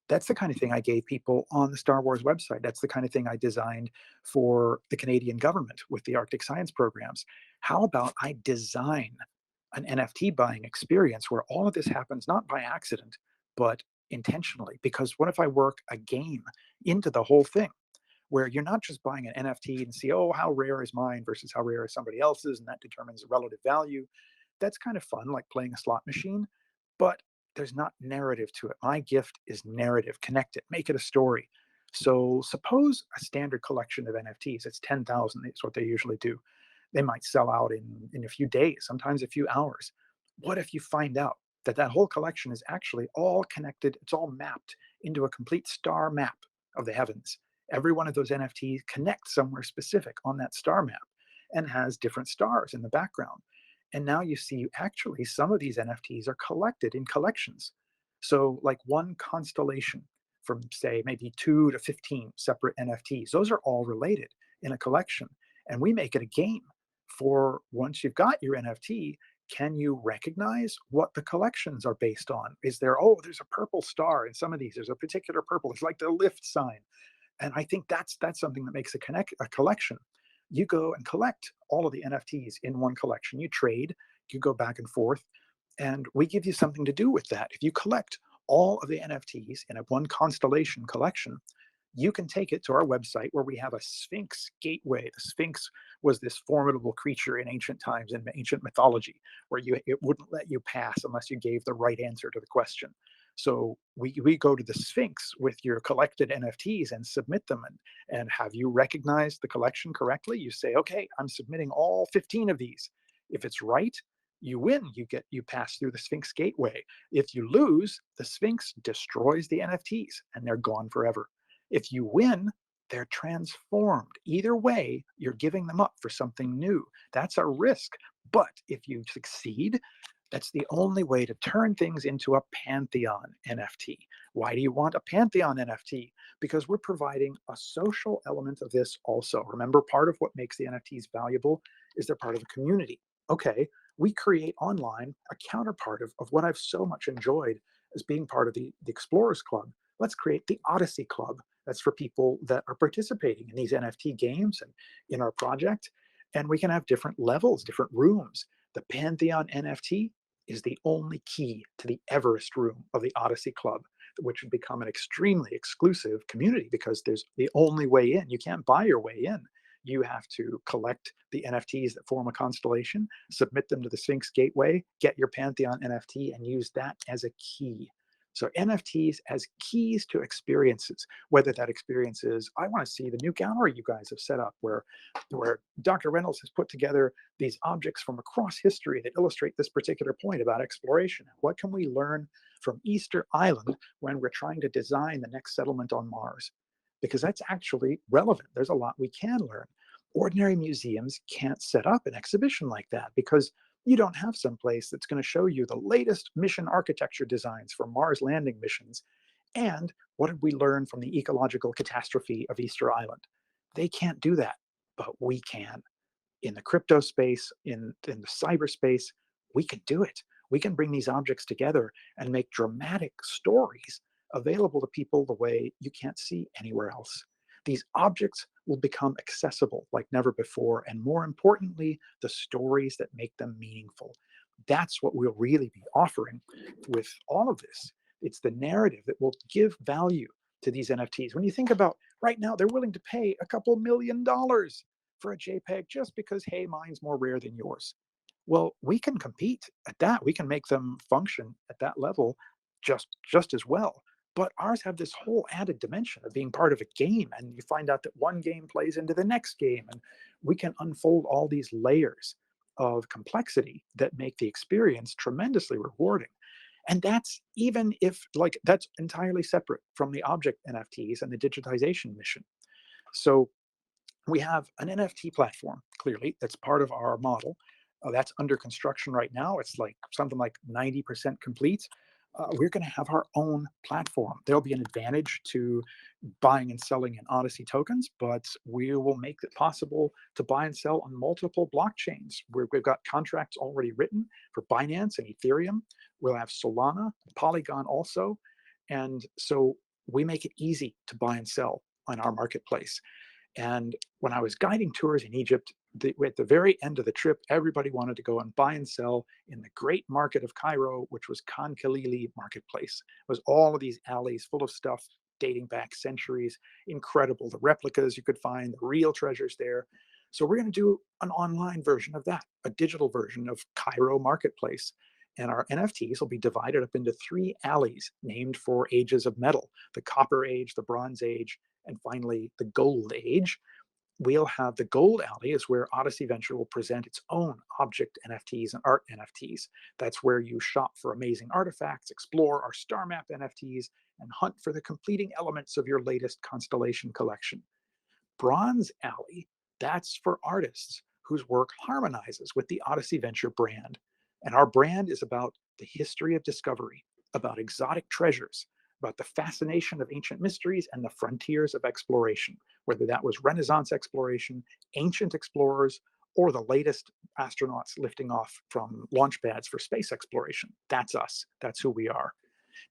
that's the kind of thing I gave people on the Star Wars website. That's the kind of thing I designed for the Canadian government with the Arctic science programs. How about I design an NFT buying experience where all of this happens not by accident, but intentionally? Because what if I work a game into the whole thing where you're not just buying an NFT and see, oh, how rare is mine versus how rare is somebody else's, and that determines the relative value. That's kind of fun, like playing a slot machine, but there's not narrative to it. My gift is narrative. Connect it, make it a story. So suppose a standard collection of NFTs, it's 10,000, is what they usually do. They might sell out in a few days, sometimes a few hours. What if you find out that that whole collection is actually all connected, it's all mapped into a complete star map of the heavens? Every one of those NFTs connects somewhere specific on that star map and has different stars in the background. And now you see actually some of these NFTs are collected in collections. So, like one constellation from, say, maybe 2 to 15 separate NFTs, those are all related in a collection. And we make it a game for once you've got your NFT, can you recognize what the collections are based on? Is there, oh, there's a purple star in some of these, there's a particular purple, it's like the lift sign. And I think that's something that makes a collection. You go and collect all of the NFTs in one collection. You trade, you go back and forth, and we give you something to do with that. If you collect all of the NFTs in a one constellation collection, you can take it to our website where we have a Sphinx gateway. The Sphinx was this formidable creature in ancient times, in ancient mythology, where it wouldn't let you pass unless you gave the right answer to the question. So we go to the Sphinx with your collected NFTs and submit them. And have you recognized the collection correctly? You say, okay, I'm submitting all 15 of these. If it's right, you win. You pass through the Sphinx gateway. If you lose, the Sphinx destroys the NFTs and they're gone forever. If you win, they're transformed. Either way, you're giving them up for something new. That's a risk. But if you succeed, that's the only way to turn things into a Pantheon NFT. Why do you want a Pantheon NFT? Because we're providing a social element of this also. Remember, part of what makes the NFTs valuable is they're part of a community. Okay, we create online a counterpart of what I've so much enjoyed as being part of the Explorers Club. Let's create the Odyssey Club. That's for people that are participating in these NFT games and in our project. And we can have different levels, different rooms. The Pantheon NFT is the only key to the Everest room of the Odyssey Club, which would become an extremely exclusive community because there's the only way in. You can't buy your way in. You have to collect the NFTs that form a constellation, submit them to the Sphinx Gateway, get your Pantheon NFT, and use that as a key. So NFTs as keys to experiences, whether that experience is, I want to see the new gallery you guys have set up where Dr. Reynolds has put together these objects from across history that illustrate this particular point about exploration. What can we learn from Easter Island when we're trying to design the next settlement on Mars? Because that's actually relevant. There's a lot we can learn. Ordinary museums can't set up an exhibition like that because you don't have some place that's going to show you the latest mission architecture designs for Mars landing missions. And what did we learn from the ecological catastrophe of Easter Island? They can't do that, but we can. In the crypto space, in the cyberspace, we can do it. We can bring these objects together and make dramatic stories available to people the way you can't see anywhere else. These objects will become accessible like never before. And more importantly, the stories that make them meaningful. That's what we'll really be offering with all of this. It's the narrative that will give value to these NFTs. When you think about Right now, they're willing to pay a couple $1 million for a JPEG just because, hey, mine's more rare than yours. Well, we can compete at that. We can make them function at that level just as well. But ours have this whole added dimension of being part of a game, and you find out that one game plays into the next game, and we can unfold all these layers of complexity that make the experience tremendously rewarding. And that's even if, like, that's entirely separate from the object NFTs and the digitization mission. So we have an NFT platform, clearly, that's part of our model. That's under construction right now. It's like something like 90% complete. We're going to have our own platform. There'll be an advantage to buying and selling in Odyssey tokens, but we will make it possible to buy and sell on multiple blockchains. We've got contracts already written for Binance and Ethereum. We'll have Solana, Polygon also. And so we make it easy to buy and sell on our marketplace. And when I was guiding tours in Egypt, at the very end of the trip, everybody wanted to go and buy and sell in the great market of Cairo, which was Khan Khalili Marketplace. It was all of these alleys full of stuff dating back centuries. Incredible. The replicas you could find, the real treasures there. So we're going to do an online version of that, a digital version of Cairo Marketplace. And our NFTs will be divided up into 3 alleys named for ages of metal: the Copper Age, the Bronze Age, and finally the Gold Age. We'll have the Gold Alley is where Odyssey Venture will present its own object NFTs and art NFTs. That's where you shop for amazing artifacts, explore our star map NFTs, and hunt for the completing elements of your latest constellation collection. Bronze Alley, that's for artists whose work harmonizes with the Odyssey Venture brand. And our brand is about the history of discovery, about exotic treasures, about the fascination of ancient mysteries and the frontiers of exploration, whether that was Renaissance exploration, ancient explorers, or the latest astronauts lifting off from launch pads for space exploration. That's us. That's who we are.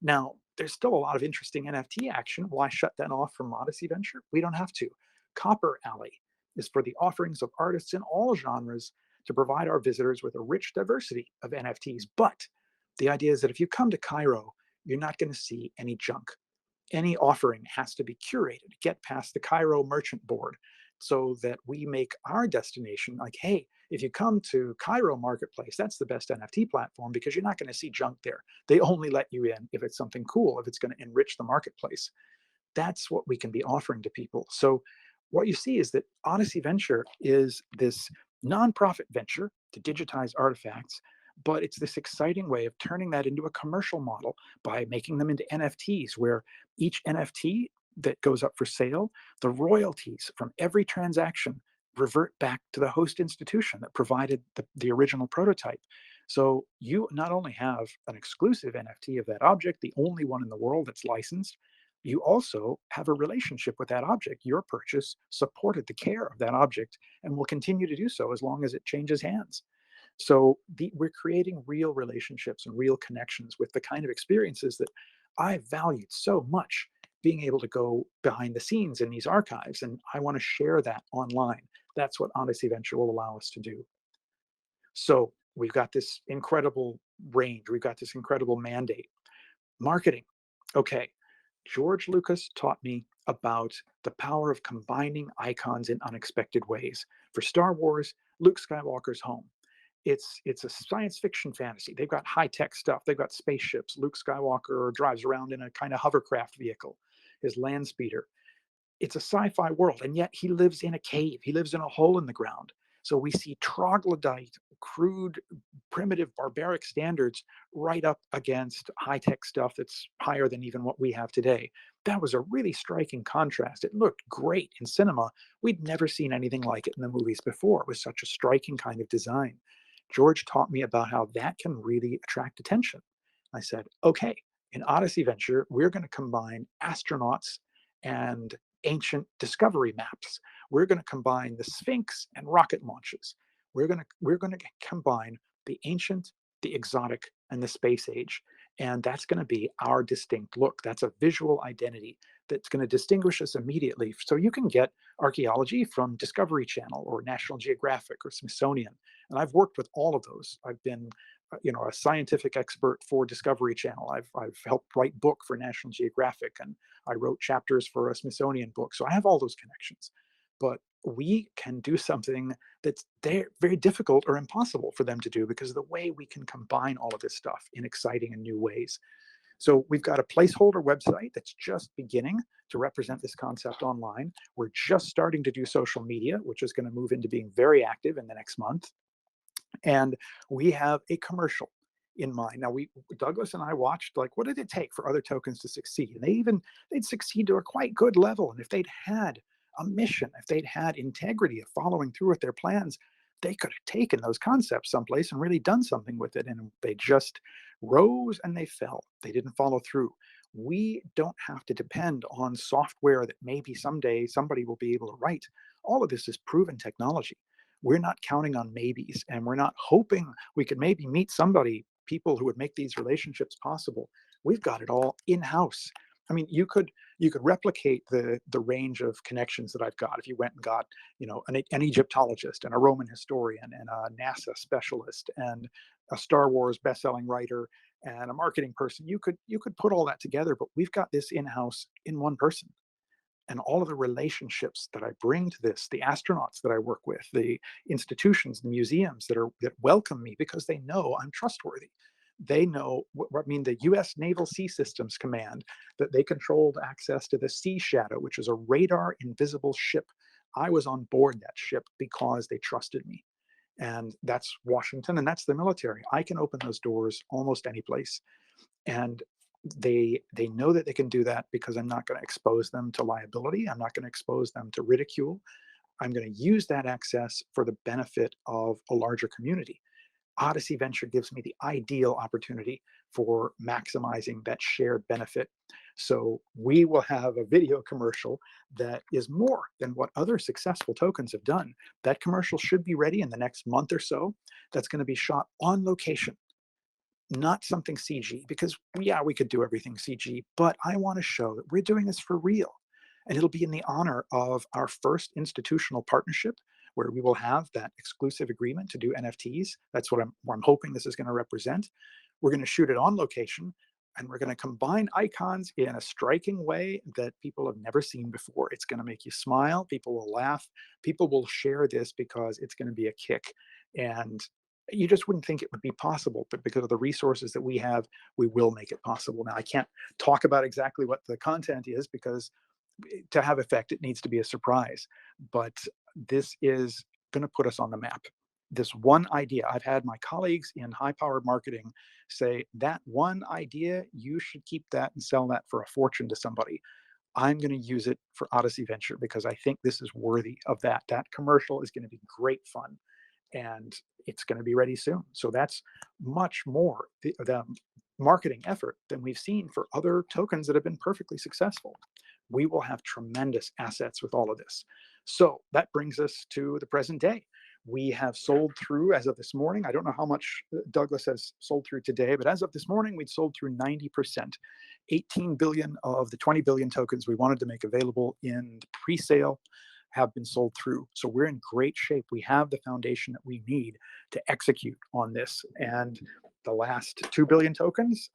Now, there's still a lot of interesting NFT action. Why shut that off from Odyssey Venture? We don't have to. Copper Alley is for the offerings of artists in all genres to provide our visitors with a rich diversity of NFTs. But the idea is that if you come to Cairo, you're not going to see any junk. Any offering has to be curated, get past the Cairo merchant board, so that we make our destination like, hey, if you come to Cairo Marketplace, that's the best NFT platform because you're not going to see junk there. They only let you in if it's something cool, if it's going to enrich the marketplace. That's what we can be offering to people. So what you see is that Odyssey Venture is this nonprofit venture to digitize artifacts, but it's this exciting way of turning that into a commercial model by making them into NFTs, where each NFT that goes up for sale, the royalties from every transaction revert back to the host institution that provided the original prototype. So you not only have an exclusive NFT of that object, the only one in the world that's licensed, you also have a relationship with that object. Your purchase supported the care of that object and will continue to do so as long as it changes hands. So we're creating real relationships and real connections with the kind of experiences that I valued so much, being able to go behind the scenes in these archives. And I want to share that online. That's what Odyssey Venture will allow us to do. So we've got this incredible range. We've got this incredible mandate. Marketing. Okay. George Lucas taught me about the power of combining icons in unexpected ways. For Star Wars, Luke Skywalker's home. It's a science fiction fantasy. They've got high-tech stuff. They've got spaceships. Luke Skywalker drives around in a kind of hovercraft vehicle, his land speeder. It's a sci-fi world, and yet he lives in a cave. He lives in a hole in the ground. So we see troglodyte, crude, primitive, barbaric standards right up against high-tech stuff that's higher than even what we have today. That was a really striking contrast. It looked great in cinema. We'd never seen anything like it in the movies before. It was such a striking kind of design. George taught me about how that can really attract attention. I said, okay, in Odyssey Venture, we're going to combine astronauts and ancient discovery maps. We're going to combine the Sphinx and rocket launches. We're going to combine the ancient, the exotic, and the space age. And that's going to be our distinct look. That's a visual identity that's going to distinguish us immediately. So you can get archaeology from Discovery Channel or National Geographic or Smithsonian. And I've worked with all of those. I've been a scientific expert for Discovery Channel. I've helped write book for National Geographic, and I wrote chapters for a Smithsonian book. So I have all those connections. But we can do something that's very difficult or impossible for them to do because of the way we can combine all of this stuff in exciting and new ways. So we've got a placeholder website that's just beginning to represent this concept online. We're just starting to do social media, which is going to move into being very active in the next month. And we have a commercial in mind. Now, Douglas and I watched, like, what did it take for other tokens to succeed? And they'd succeed to a quite good level. And if they'd had a mission, if they'd had integrity of following through with their plans, they could have taken those concepts someplace and really done something with it. And they just rose and they fell. They didn't follow through. We don't have to depend on software that maybe someday somebody will be able to write. All of this is proven technology. We're not counting on maybes, and we're not hoping we could maybe meet people who would make these relationships possible. We've got it all in-house. I mean, you could replicate the range of connections that I've got if you went and got, an Egyptologist and a Roman historian and a NASA specialist and a Star Wars best-selling writer and a marketing person. You could put all that together, but we've got this in-house in one person. And all of the relationships that I bring to this, the astronauts that I work with, the institutions, the museums that welcome me because they know I'm trustworthy. They know the U.S. Naval Sea Systems Command, that they controlled access to the Sea Shadow, which is a radar invisible ship. I was on board that ship because they trusted me. And that's Washington, and that's the military. I can open those doors almost any place. And they know that they can do that because I'm not going to expose them to liability. I'm not going to expose them to ridicule. I'm going to use that access for the benefit of a larger community. Odyssey Venture gives me the ideal opportunity for maximizing that shared benefit. So we will have a video commercial that is more than what other successful tokens have done. That commercial should be ready in the next month or so. That's going to be shot on location, not something CG, because we could do everything CG, but I want to show that we're doing this for real. And it'll be in the honor of our first institutional partnership, where we will have that exclusive agreement to do NFTs. That's what I'm hoping this is going to represent. We're going to shoot it on location, and we're going to combine icons in a striking way that people have never seen before. It's going to make you smile. People will laugh. People will share this because it's going to be a kick. And you just wouldn't think it would be possible, but because of the resources that we have, we will make it possible. Now, I can't talk about exactly what the content is because to have effect, it needs to be a surprise. But this is going to put us on the map. This one idea, I've had my colleagues in high-powered marketing say, that one idea, you should keep that and sell that for a fortune to somebody. I'm going to use it for Odyssey Venture because I think this is worthy of that. That commercial is going to be great fun, and it's going to be ready soon. So that's much more the marketing effort than we've seen for other tokens that have been perfectly successful. We will have tremendous assets with all of this. So that brings us to the present day. We have sold through, as of this morning, I don't know how much Douglas has sold through today, but as of this morning, we'd sold through 90%. 18 billion of the 20 billion tokens we wanted to make available in pre-sale have been sold through. So we're in great shape. We have the foundation that we need to execute on this. And the last 2 billion tokens,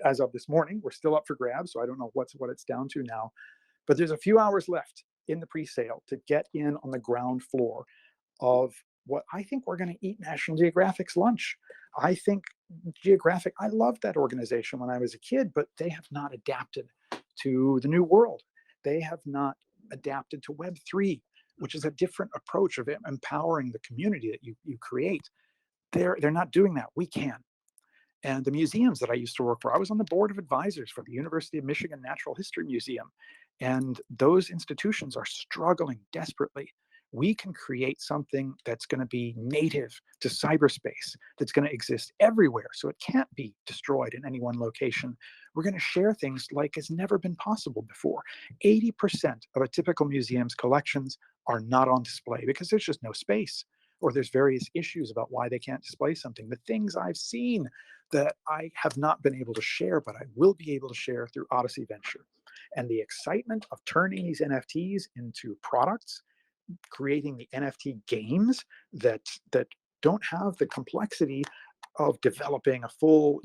as of this morning, we're still up for grabs. So I don't know what it's down to now, but there's a few hours left in the pre-sale to get in on the ground floor of what I think we're going to eat National Geographic's lunch. I think Geographic, I loved that organization when I was a kid, but they have not adapted to the new world. They have not adapted to Web3, which is a different approach of empowering the community that you create. They're not doing that. We can. And the museums that I used to work for, I was on the board of advisors for the University of Michigan Natural History Museum. And those institutions are struggling desperately. We can create something that's going to be native to cyberspace, that's going to exist everywhere, so it can't be destroyed in any one location. We're going to share things like has never been possible before. 80% of a typical museum's collections are not on display because there's just no space. or there's various issues about why they can't display something. The things I've seen that I have not been able to share, but I will be able to share through Odyssey Venture. And the excitement of turning these NFTs into products, creating the NFT games that don't have the complexity of developing a full,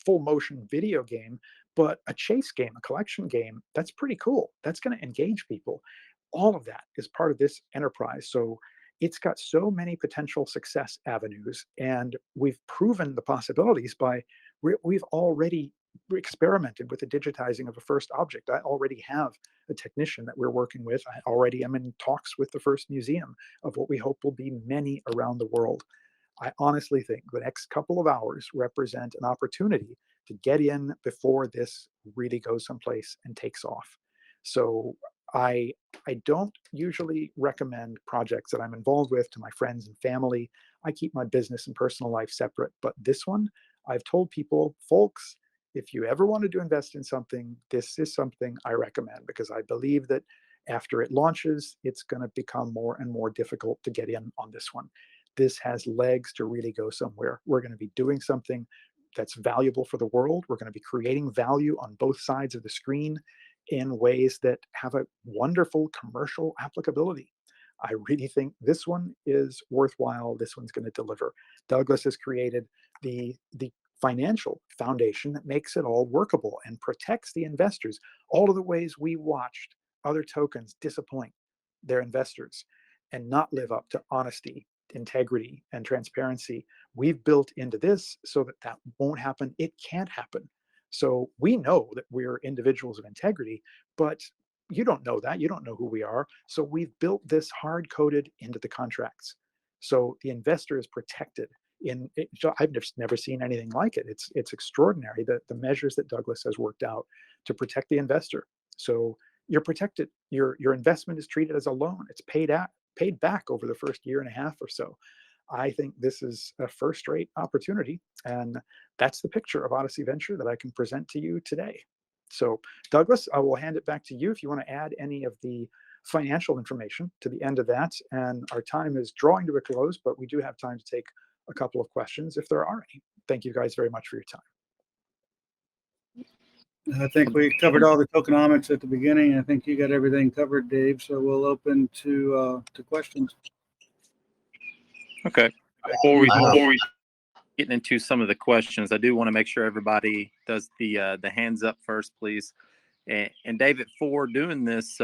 full motion video game, but a chase game, a collection game, that's pretty cool. That's going to engage people. All of that is part of this enterprise. So it's got so many potential success avenues, and we've proven the possibilities by we've already experimented with the digitizing of a first object. I already have a technician that we're working with. I already am in talks with the first museum of what we hope will be many around the world. I honestly think the next couple of hours represent an opportunity to get in before this really goes someplace and takes off. So I don't usually recommend projects that I'm involved with to my friends and family. I keep my business and personal life separate. But this one, I've told people, folks, if you ever wanted to invest in something, this is something I recommend, because I believe that after it launches, it's going to become more and more difficult to get in on this one. This has legs to really go somewhere. We're going to be doing something that's valuable for the world. We're going to be creating value on both sides of the screen in ways that have a wonderful commercial applicability. I really think this one is worthwhile. This one's going to deliver. Douglas has created the financial foundation that makes it all workable and protects the investors. All of the ways we watched other tokens disappoint their investors and not live up to honesty, integrity, and transparency, we've built into this so that that won't happen. It can't happen. So we know that we're individuals of integrity, but you don't know that. You don't know who we are. So we've built this hard-coded into the contracts. So the investor is protected. I've just never seen anything like it. It's extraordinary, the measures that Douglas has worked out to protect the investor. So you're protected. Your investment is treated as a loan. It's paid back over the first year and a half or so. I think this is a first-rate opportunity, and that's the picture of Odyssey Venture that I can present to you today. So, Douglas, I will hand it back to you if you want to add any of the financial information to the end of that. And our time is drawing to a close, but we do have time to take a couple of questions if there are any. Thank you guys very much for your time. I think we covered all the tokenomics at the beginning. I think you got everything covered, Dave. So we'll open to questions. Okay. Before we get into some of the questions, I do want to make sure everybody does the hands up first, please. And David, for doing this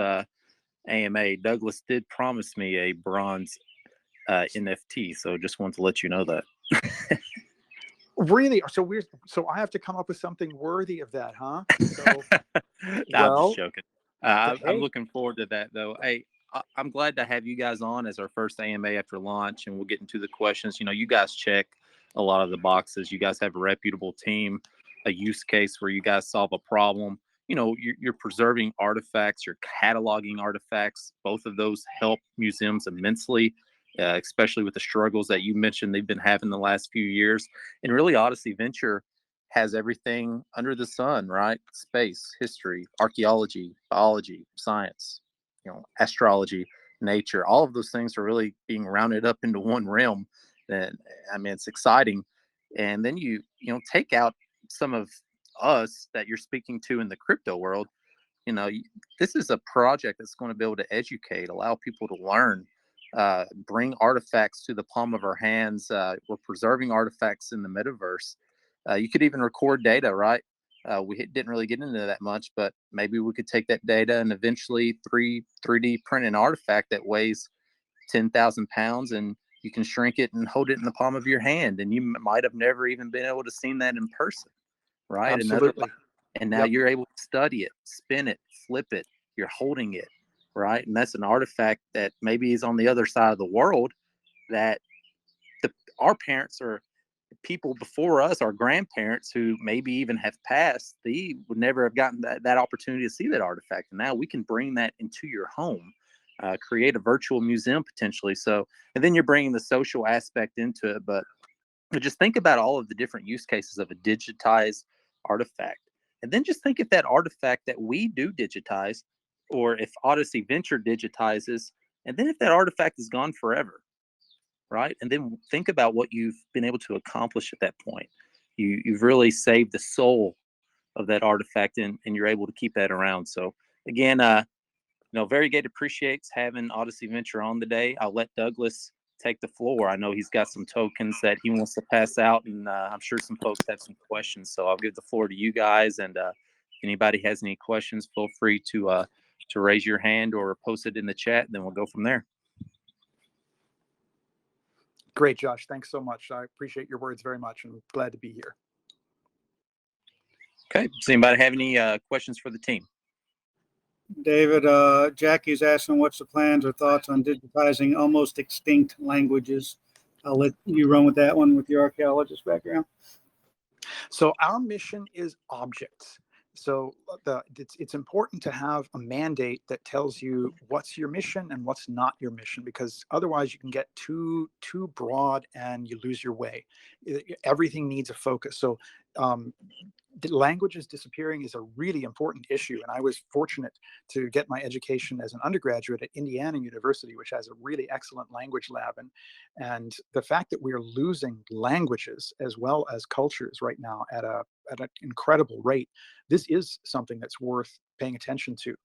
AMA, Douglas did promise me a bronze NFT, so just wanted to let you know that. Really? So I have to come up with something worthy of that, huh? So, I'm just joking. I'm hey. looking forward to that, though. Hey, I'm glad to have you guys on as our first AMA after launch, and we'll get into the questions. You guys check a lot of the boxes. You guys have a reputable team, a use case where you guys solve a problem. You're preserving artifacts, you're cataloging artifacts. Both of those help museums immensely, especially with the struggles that you mentioned they've been having the last few years. And really, Odyssey Venture has everything under the sun, right? Space, history, archaeology, biology, science, astrology, nature. All of those things are really being rounded up into one realm. And I mean, it's exciting. And then you take out some of us that you're speaking to in the crypto world. This is a project that's going to be able to educate, allow people to learn, bring artifacts to the palm of our hands. We're preserving artifacts in the metaverse. You could even record data, right? We didn't really get into that much, but maybe we could take that data and eventually 3D print an artifact that weighs 10,000 pounds, and you can shrink it and hold it in the palm of your hand. And you might have never even been able to see that in person, right? Absolutely. And now you're able to study it, spin it, flip it. You're holding it, right? And that's an artifact that maybe is on the other side of the world that our parents or people before us, our grandparents who maybe even have passed, they would never have gotten that opportunity to see that artifact. And now we can bring that into your home, create a virtual museum potentially. So, and then you're bringing the social aspect into it. But just think about all of the different use cases of a digitized artifact. And then just think if that artifact that we do digitize, or if Odyssey Venture digitizes, and then if that artifact is gone forever, right? And then think about what you've been able to accomplish at that point. You've really saved the soul of that artifact, and you're able to keep that around. So again, Variegate appreciates having Odyssey Venture on today. I'll let Douglas take the floor. I know he's got some tokens that he wants to pass out, and I'm sure some folks have some questions. So I'll give the floor to you guys, and if anybody has any questions, feel free to raise your hand or post it in the chat, and then we'll go from there. Great, Josh. Thanks so much. I appreciate your words very much, and glad to be here. Okay. Does anybody have any questions for the team? David, Jackie's asking what's the plans or thoughts on digitizing almost extinct languages. I'll let you run with that one with your archaeologist background. So our mission is objects. So it's important to have a mandate that tells you what's your mission and what's not your mission, because otherwise you can get too broad and you lose your way. Everything needs a focus. So the languages disappearing is a really important issue. And I was fortunate to get my education as an undergraduate at Indiana University, which has a really excellent language lab. And the fact that we are losing languages as well as cultures right now at an incredible rate, this is something that's worth paying attention to.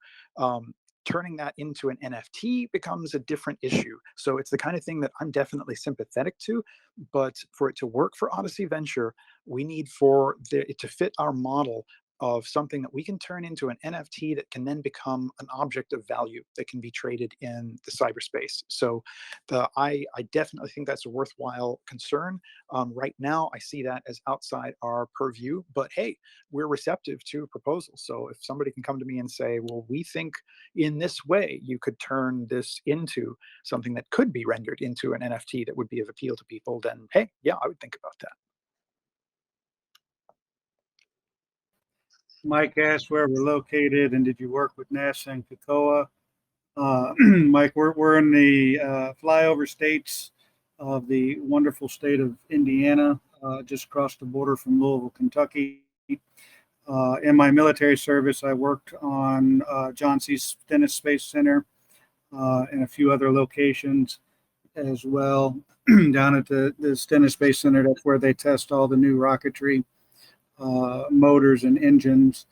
Turning that into an NFT becomes a different issue. So it's the kind of thing that I'm definitely sympathetic to, but for it to work for Odyssey Venture, we need for it to fit our model of something that we can turn into an NFT that can then become an object of value that can be traded in the cyberspace. So I definitely think that's a worthwhile concern. Right now, I see that as outside our purview, but hey, we're receptive to proposals. So if somebody can come to me and say, well, we think in this way, you could turn this into something that could be rendered into an NFT that would be of appeal to people, then hey, yeah, I would think about that. Mike asked where we're located and did you work with NASA and KOA? Mike, we're in the flyover states of the wonderful state of Indiana, just across the border from Louisville, Kentucky. In my military service, I worked on John C. Stennis Space Center and a few other locations as well. Down at the Stennis Space Center, that's where they test all the new rocketry, motors and engines.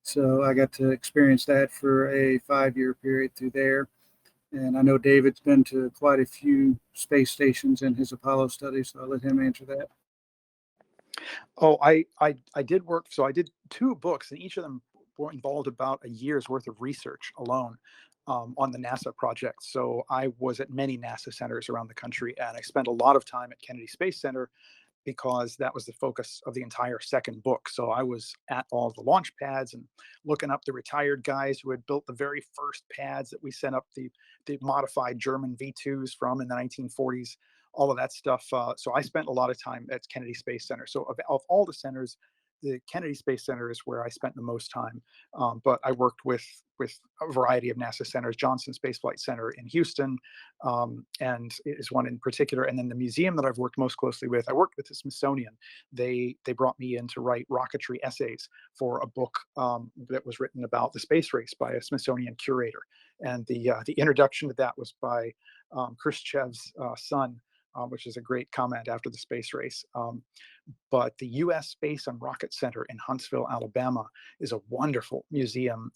So I got to experience that for a 5-year period through there. And I know David's been to quite a few space stations in his Apollo studies, so I'll let him answer that. Oh, I did work. So I did 2 books, and each of them involved about a year's worth of research alone on the NASA project. So I was at many NASA centers around the country, and I spent a lot of time at Kennedy Space Center because that was the focus of the entire second book. So I was at all the launch pads and looking up the retired guys who had built the very first pads that we sent up the modified German V2s from in the 1940s, all of that stuff. So I spent a lot of time at Kennedy Space Center. So of all the centers, the Kennedy Space Center is where I spent the most time. But I worked with a variety of NASA centers, Johnson Space Flight Center in Houston, and is one in particular. And then the museum that I've worked most closely with, I worked with the Smithsonian. They brought me in to write rocketry essays for a book that was written about the space race by a Smithsonian curator. And the introduction to that was by Khrushchev's son, which is a great comment after the space race. But the U.S. Space and Rocket Center in Huntsville, Alabama, is a wonderful museum.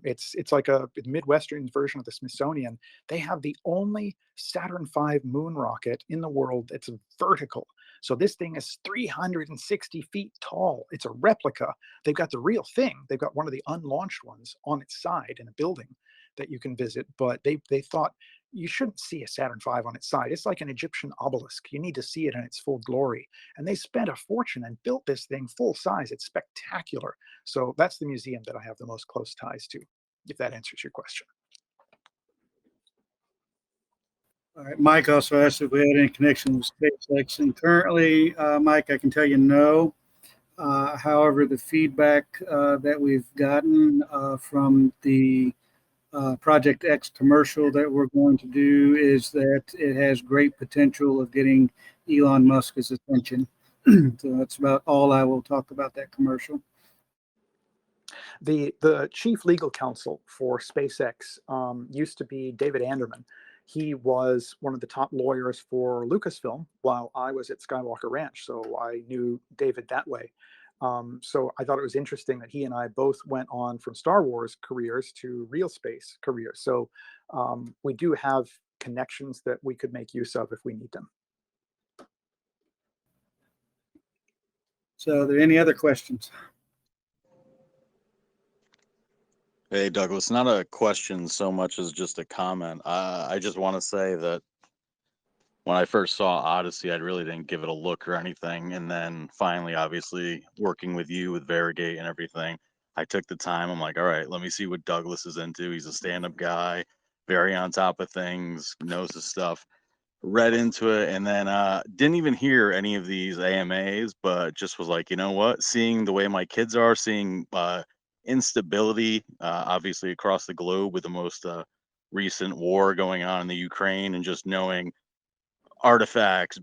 It's like a Midwestern version of the Smithsonian. They have the only Saturn V moon rocket in the world that's vertical. So this thing is 360 feet tall. It's a replica. They've got the real thing. They've got one of the unlaunched ones on its side in a building that you can visit. But they thought, you shouldn't see a Saturn V on its side. It's like an Egyptian obelisk. You need to see it in its full glory. And they spent a fortune and built this thing full size. It's spectacular. So that's the museum that I have the most close ties to, if that answers your question. All right. Mike also asked if we had any connection with SpaceX. And currently, Mike, I can tell you no. However, the feedback that we've gotten from the Project X commercial that we're going to do is that it has great potential of getting Elon Musk's attention. So that's about all I will talk about that commercial. The chief legal counsel for SpaceX used to be David Anderman. He was one of the top lawyers for Lucasfilm while I was at Skywalker Ranch, so I knew David that way. So I thought it was interesting that he and I both went on from Star Wars careers to real space careers. So we do have connections that we could make use of if we need them. So, are there any other questions? Hey, Douglas, not a question so much as just a comment. I just want to say that when I first saw Odyssey, I really didn't give it a look or anything. And then finally, obviously, working with you with Variegate and everything, I took the time. I'm like, all right, let me see what Douglas is into. He's a stand-up guy, very on top of things, knows his stuff. Read into it, and then didn't even hear any of these AMAs, but just was like, you know what? Seeing the way my kids are, seeing instability, obviously across the globe with the most recent war going on in the Ukraine, and just knowing artifacts,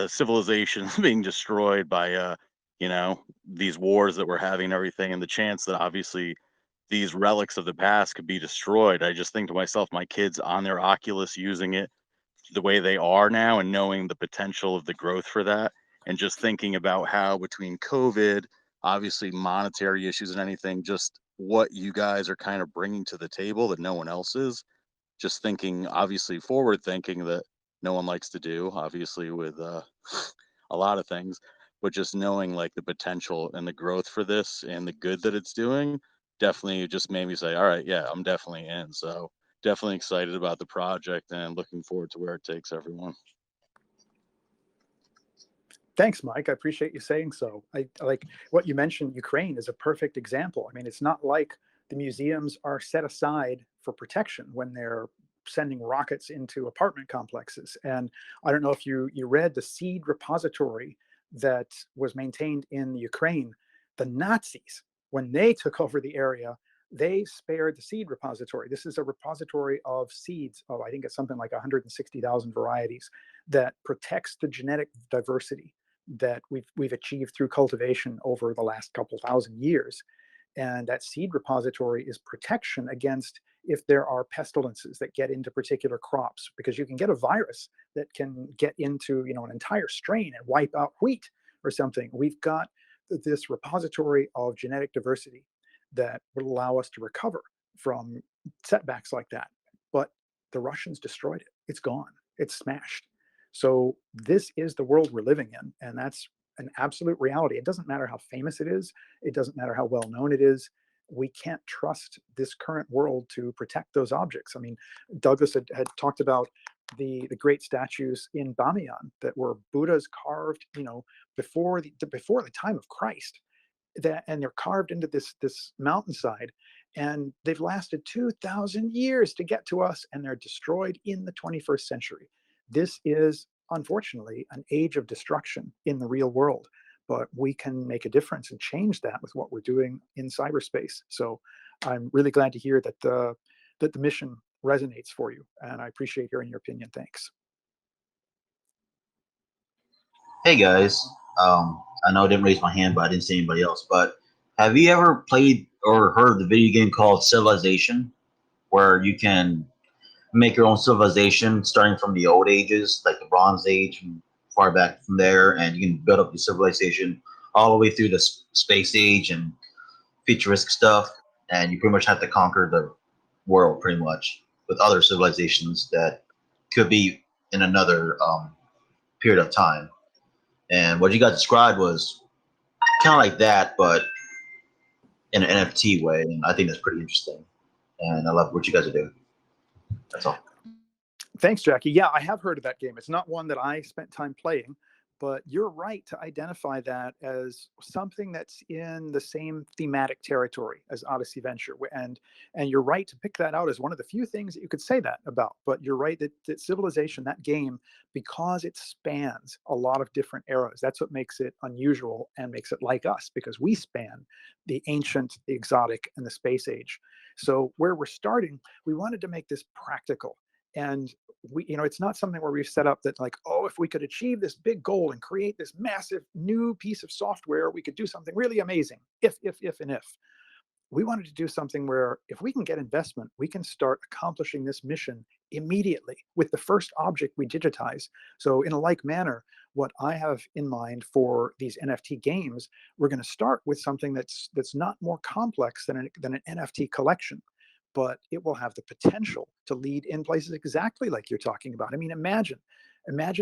civilizations being destroyed by these wars that we're having and everything, and the chance that obviously these relics of the past could be destroyed. I just think to myself, my kids on their Oculus using it the way they are now, and knowing the potential of the growth for that, and just thinking about how between COVID, obviously monetary issues and anything, just what you guys are kind of bringing to the table that no one else is. Just thinking, obviously forward thinking, that no one likes to do, obviously, with a lot of things, but just knowing like the potential and the growth for this and the good that it's doing, definitely just made me say, all right, yeah, I'm definitely in. So definitely excited about the project and looking forward to where it takes everyone. Thanks, Mike. I appreciate you saying so. I like what you mentioned. Ukraine is a perfect example. I mean, it's not like the museums are set aside for protection when they're sending rockets into apartment complexes. And I don't know if you read the seed repository that was maintained in the Ukraine. The Nazis, when they took over the area, they spared the seed repository. This is a repository of seeds of, I think it's something like 160,000 varieties, that protects the genetic diversity that we've achieved through cultivation over the last couple thousand years. And that seed repository is protection against if there are pestilences that get into particular crops, because you can get a virus that can get into an entire strain and wipe out wheat or something. We've got this repository of genetic diversity that would allow us to recover from setbacks like that. But the Russians destroyed it. It's gone. It's smashed. So this is the world we're living in, and that's an absolute reality. It doesn't matter how famous it is. It doesn't matter how well known it is. We can't trust this current world to protect those objects. I mean, Douglas had talked about the great statues in Bamiyan that were Buddhas carved, before the time of Christ, and they're carved into this mountainside, and they've lasted 2,000 years to get to us, and they're destroyed in the 21st century. This is, unfortunately, an age of destruction in the real world, but we can make a difference and change that with what we're doing in cyberspace. So I'm really glad to hear that the mission resonates for you, and I appreciate hearing your opinion. Thanks. Hey guys, I know I didn't raise my hand, but I didn't see anybody else. But have you ever played or heard of the video game called Civilization, where you can make your own civilization starting from the old ages, like the Bronze Age, and far back from there, and you can build up your civilization all the way through the space age and futuristic stuff, and you pretty much have to conquer the world pretty much with other civilizations that could be in another period of time. And what you guys described was kind of like that, but in an NFT way, and I think that's pretty interesting. And I love what you guys are doing. That's all. Thanks, Jackie. Yeah, I have heard of that game. It's not one that I spent time playing, but you're right to identify that as something that's in the same thematic territory as Odyssey Venture. And you're right to pick that out as one of the few things that you could say that about. But you're right that Civilization, that game, because it spans a lot of different eras, that's what makes it unusual and makes it like us, because we span the ancient, the exotic, and the space age. So where we're starting, we wanted to make this practical. And it's not something where we've set up that like, oh, if we could achieve this big goal and create this massive new piece of software, we could do something really amazing. If. we wanted to do something where if we can get investment, we can start accomplishing this mission immediately with the first object we digitize. So in a like manner, what I have in mind for these NFT games, we're going to start with something that's not more complex than an NFT collection, but it will have the potential to lead in places exactly like you're talking about. I mean, imagine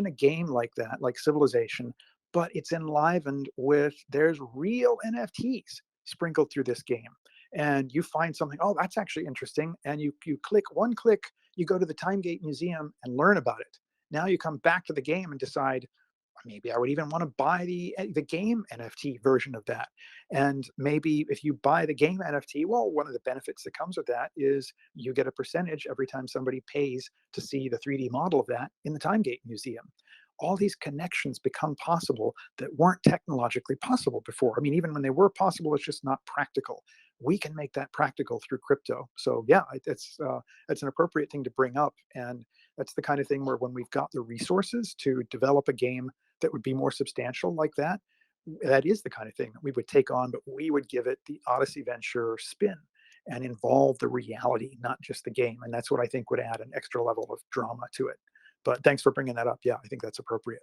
a game like that, like Civilization, but it's enlivened with there's real NFTs sprinkled through this game. And you find something, oh, that's actually interesting. And you click one click, you go to the Timegate Museum and learn about it. Now you come back to the game and decide, maybe I would even want to buy the game NFT version of that. And maybe if you buy the game NFT, well, one of the benefits that comes with that is you get a percentage every time somebody pays to see the 3D model of that in the Timegate Museum. All these connections become possible that weren't technologically possible before. I mean, even when they were possible, it's just not practical. We can make that practical through crypto. So yeah, it's an appropriate thing to bring up. And that's the kind of thing where when we've got the resources to develop a game that would be more substantial like that, that is the kind of thing that we would take on, but we would give it the Odyssey Venture spin and involve the reality, not just the game. And that's what I think would add an extra level of drama to it. But thanks for bringing that up. Yeah, I think that's appropriate.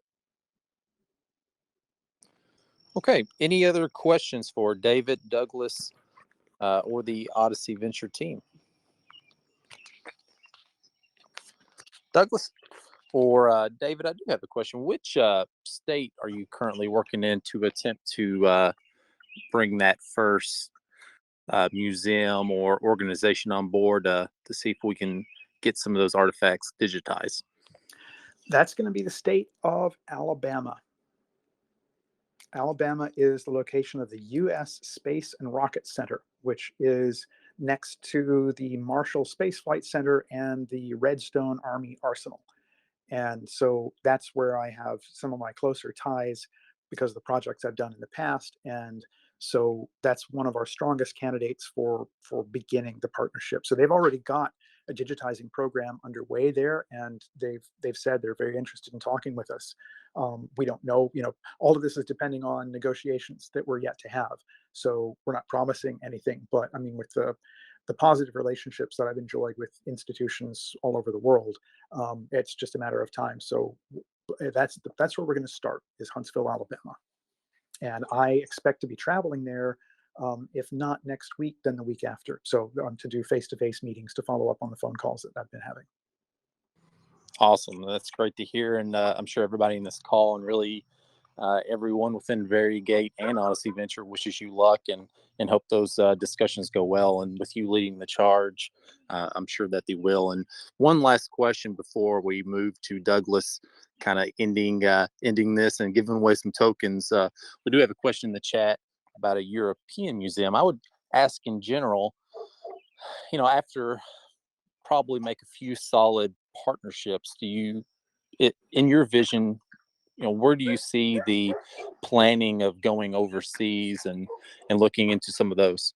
Okay. Any other questions for David, Douglas, or the Odyssey Venture team? Douglas or David, I do have a question. Which state are you currently working in to attempt to bring that first museum or organization on board to see if we can get some of those artifacts digitized? That's going to be the state of Alabama. Alabama is the location of the U.S. Space and Rocket Center, which is next to the Marshall Space Flight Center and the Redstone Army Arsenal. And so that's where I have some of my closer ties because of the projects I've done in the past. And so that's one of our strongest candidates for beginning the partnership. So they've already got a digitizing program underway there, and they've said they're very interested in talking with us. We don't know, all of this is depending on negotiations that we're yet to have. So we're not promising anything, but I mean, with the positive relationships that I've enjoyed with institutions all over the world, it's just a matter of time. So that's where we're going to start, is Huntsville, Alabama. And I expect to be traveling there, if not next week, then the week after. So to do face-to-face meetings to follow up on the phone calls that I've been having. Awesome. That's great to hear. And I'm sure everybody in this call and really everyone within Variegate and Odyssey Venture wishes you luck and hope those discussions go well. And with you leading the charge, I'm sure that they will. And one last question before we move to Douglas, kind of ending this and giving away some tokens. We do have a question in the chat about a European museum. I would ask in general, after probably make a few solid partnerships, in your vision, where do you see the planning of going overseas and looking into some of those?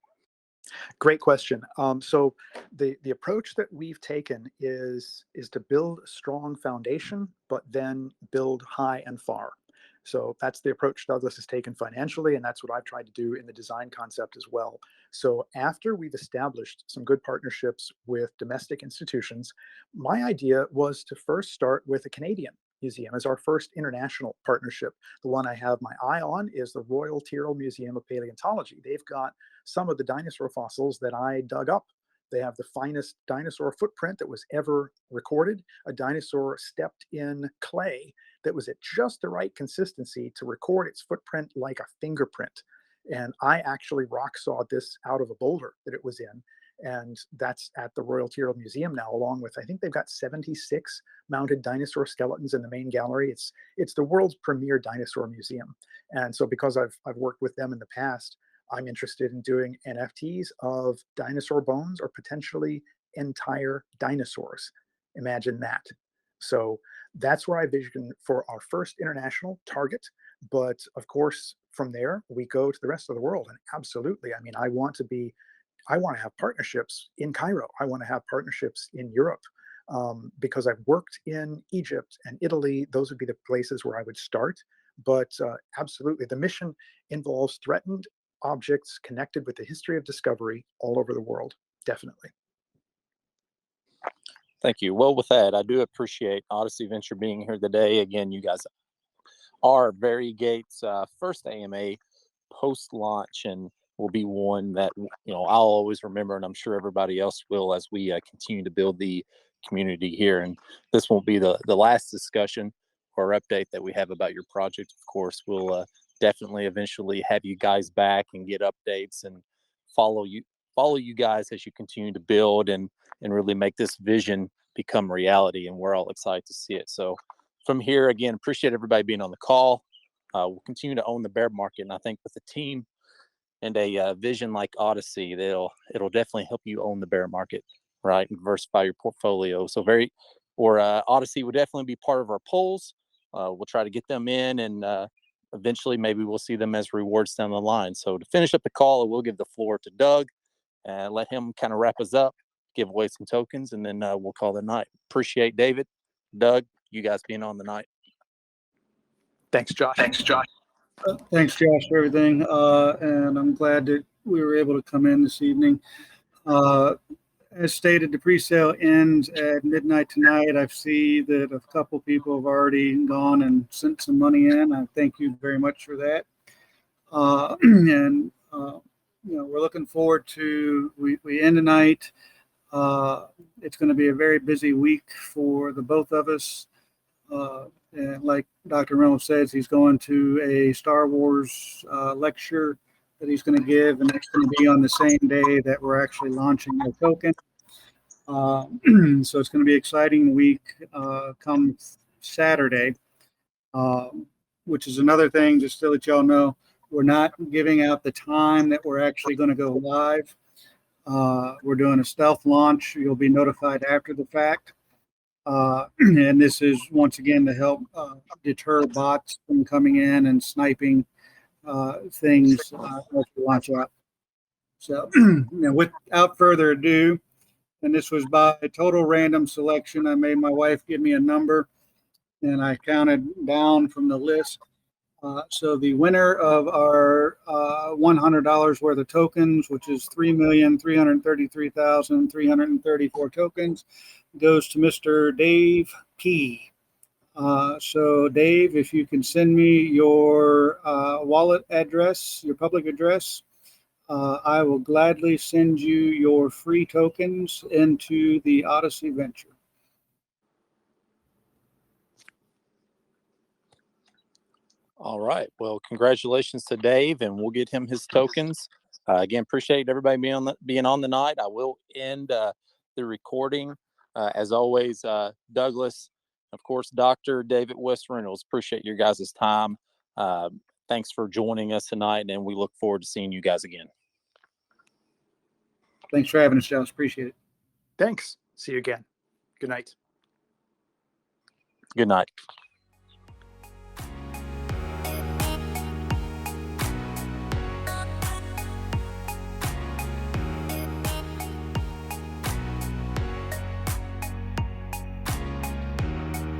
Great question. So the approach that we've taken is to build a strong foundation, but then build high and far. So that's the approach Douglas has taken financially, and that's what I've tried to do in the design concept as well. So after we've established some good partnerships with domestic institutions, my idea was to first start with a Canadian museum as our first international partnership. The one I have my eye on is the Royal Tyrrell Museum of Paleontology. They've got some of the dinosaur fossils that I dug up. They have the finest dinosaur footprint that was ever recorded. A dinosaur stepped in clay that was at just the right consistency to record its footprint like a fingerprint. And I actually rock sawed this out of a boulder that it was in. And that's at the Royal Tyrrell Museum now, along with, I think they've got 76 mounted dinosaur skeletons in the main gallery. It's the world's premier dinosaur museum. And so because I've worked with them in the past, I'm interested in doing NFTs of dinosaur bones or potentially entire dinosaurs. Imagine that. So that's where I vision for our first international target. But of course, from there, we go to the rest of the world. And absolutely, I mean, I want to have partnerships in Cairo. I want to have partnerships in Europe, because I've worked in Egypt and Italy. Those would be the places where I would start. But absolutely, the mission involves threatened objects connected with the history of discovery all over the world. Definitely. Thank you. Well, with that, I do appreciate Odyssey Venture being here today. Again, you guys are Variegate's first AMA post-launch, and will be one that I'll always remember, and I'm sure everybody else will, as we continue to build the community here. And this won't be the last discussion or update that we have about your project. Of course, we'll definitely eventually have you guys back and get updates and follow you guys as you continue to build and really make this vision become reality. And we're all excited to see it. So from here, again, appreciate everybody being on the call. We'll continue to own the bear market, and I think with a team and a vision like Odyssey, it'll definitely help you own the bear market, right, and diversify your portfolio. So Odyssey will definitely be part of our polls. We'll try to get them in, and eventually maybe we'll see them as rewards down the line. So to finish up the call, we'll give the floor to Doug and let him kind of wrap us up, give away some tokens, and then we'll call it a night. Appreciate David, Doug, you guys being on the night. Thanks, Josh. Thanks, Josh, for everything. And I'm glad that we were able to come in this evening. As stated, the pre-sale ends at midnight tonight. I see that a couple people have already gone and sent some money in. I thank you very much for that. We're looking forward to, we end tonight. It's going to be a very busy week for the both of us. And like Dr. Reynolds says, he's going to a Star Wars lecture that he's going to give, and that's going to be on the same day that we're actually launching the token. So it's going to be an exciting week come Saturday, which is another thing, just to let y'all know, we're not giving out the time that we're actually going to go live. We're doing a stealth launch. You'll be notified after the fact. And this is once again to help deter bots from coming in and sniping things as we launch out. So without further ado, and this was by total random selection. I made my wife give me a number, and I counted down from the list. So the winner of our $100 worth of tokens, which is 3,333,334 tokens, goes to Mr. Dave P. So Dave, if you can send me your wallet address, your public address, I will gladly send you your free tokens into the Odyssey Venture. All right. Well, congratulations to Dave, and we'll get him his tokens. Again, appreciate everybody being on the night. I will end the recording. As always, Douglas, of course, Dr. David West Reynolds, appreciate your guys' time. Thanks for joining us tonight, and we look forward to seeing you guys again. Thanks for having us, Josh. Appreciate it. Thanks. See you again. Good night. Good night.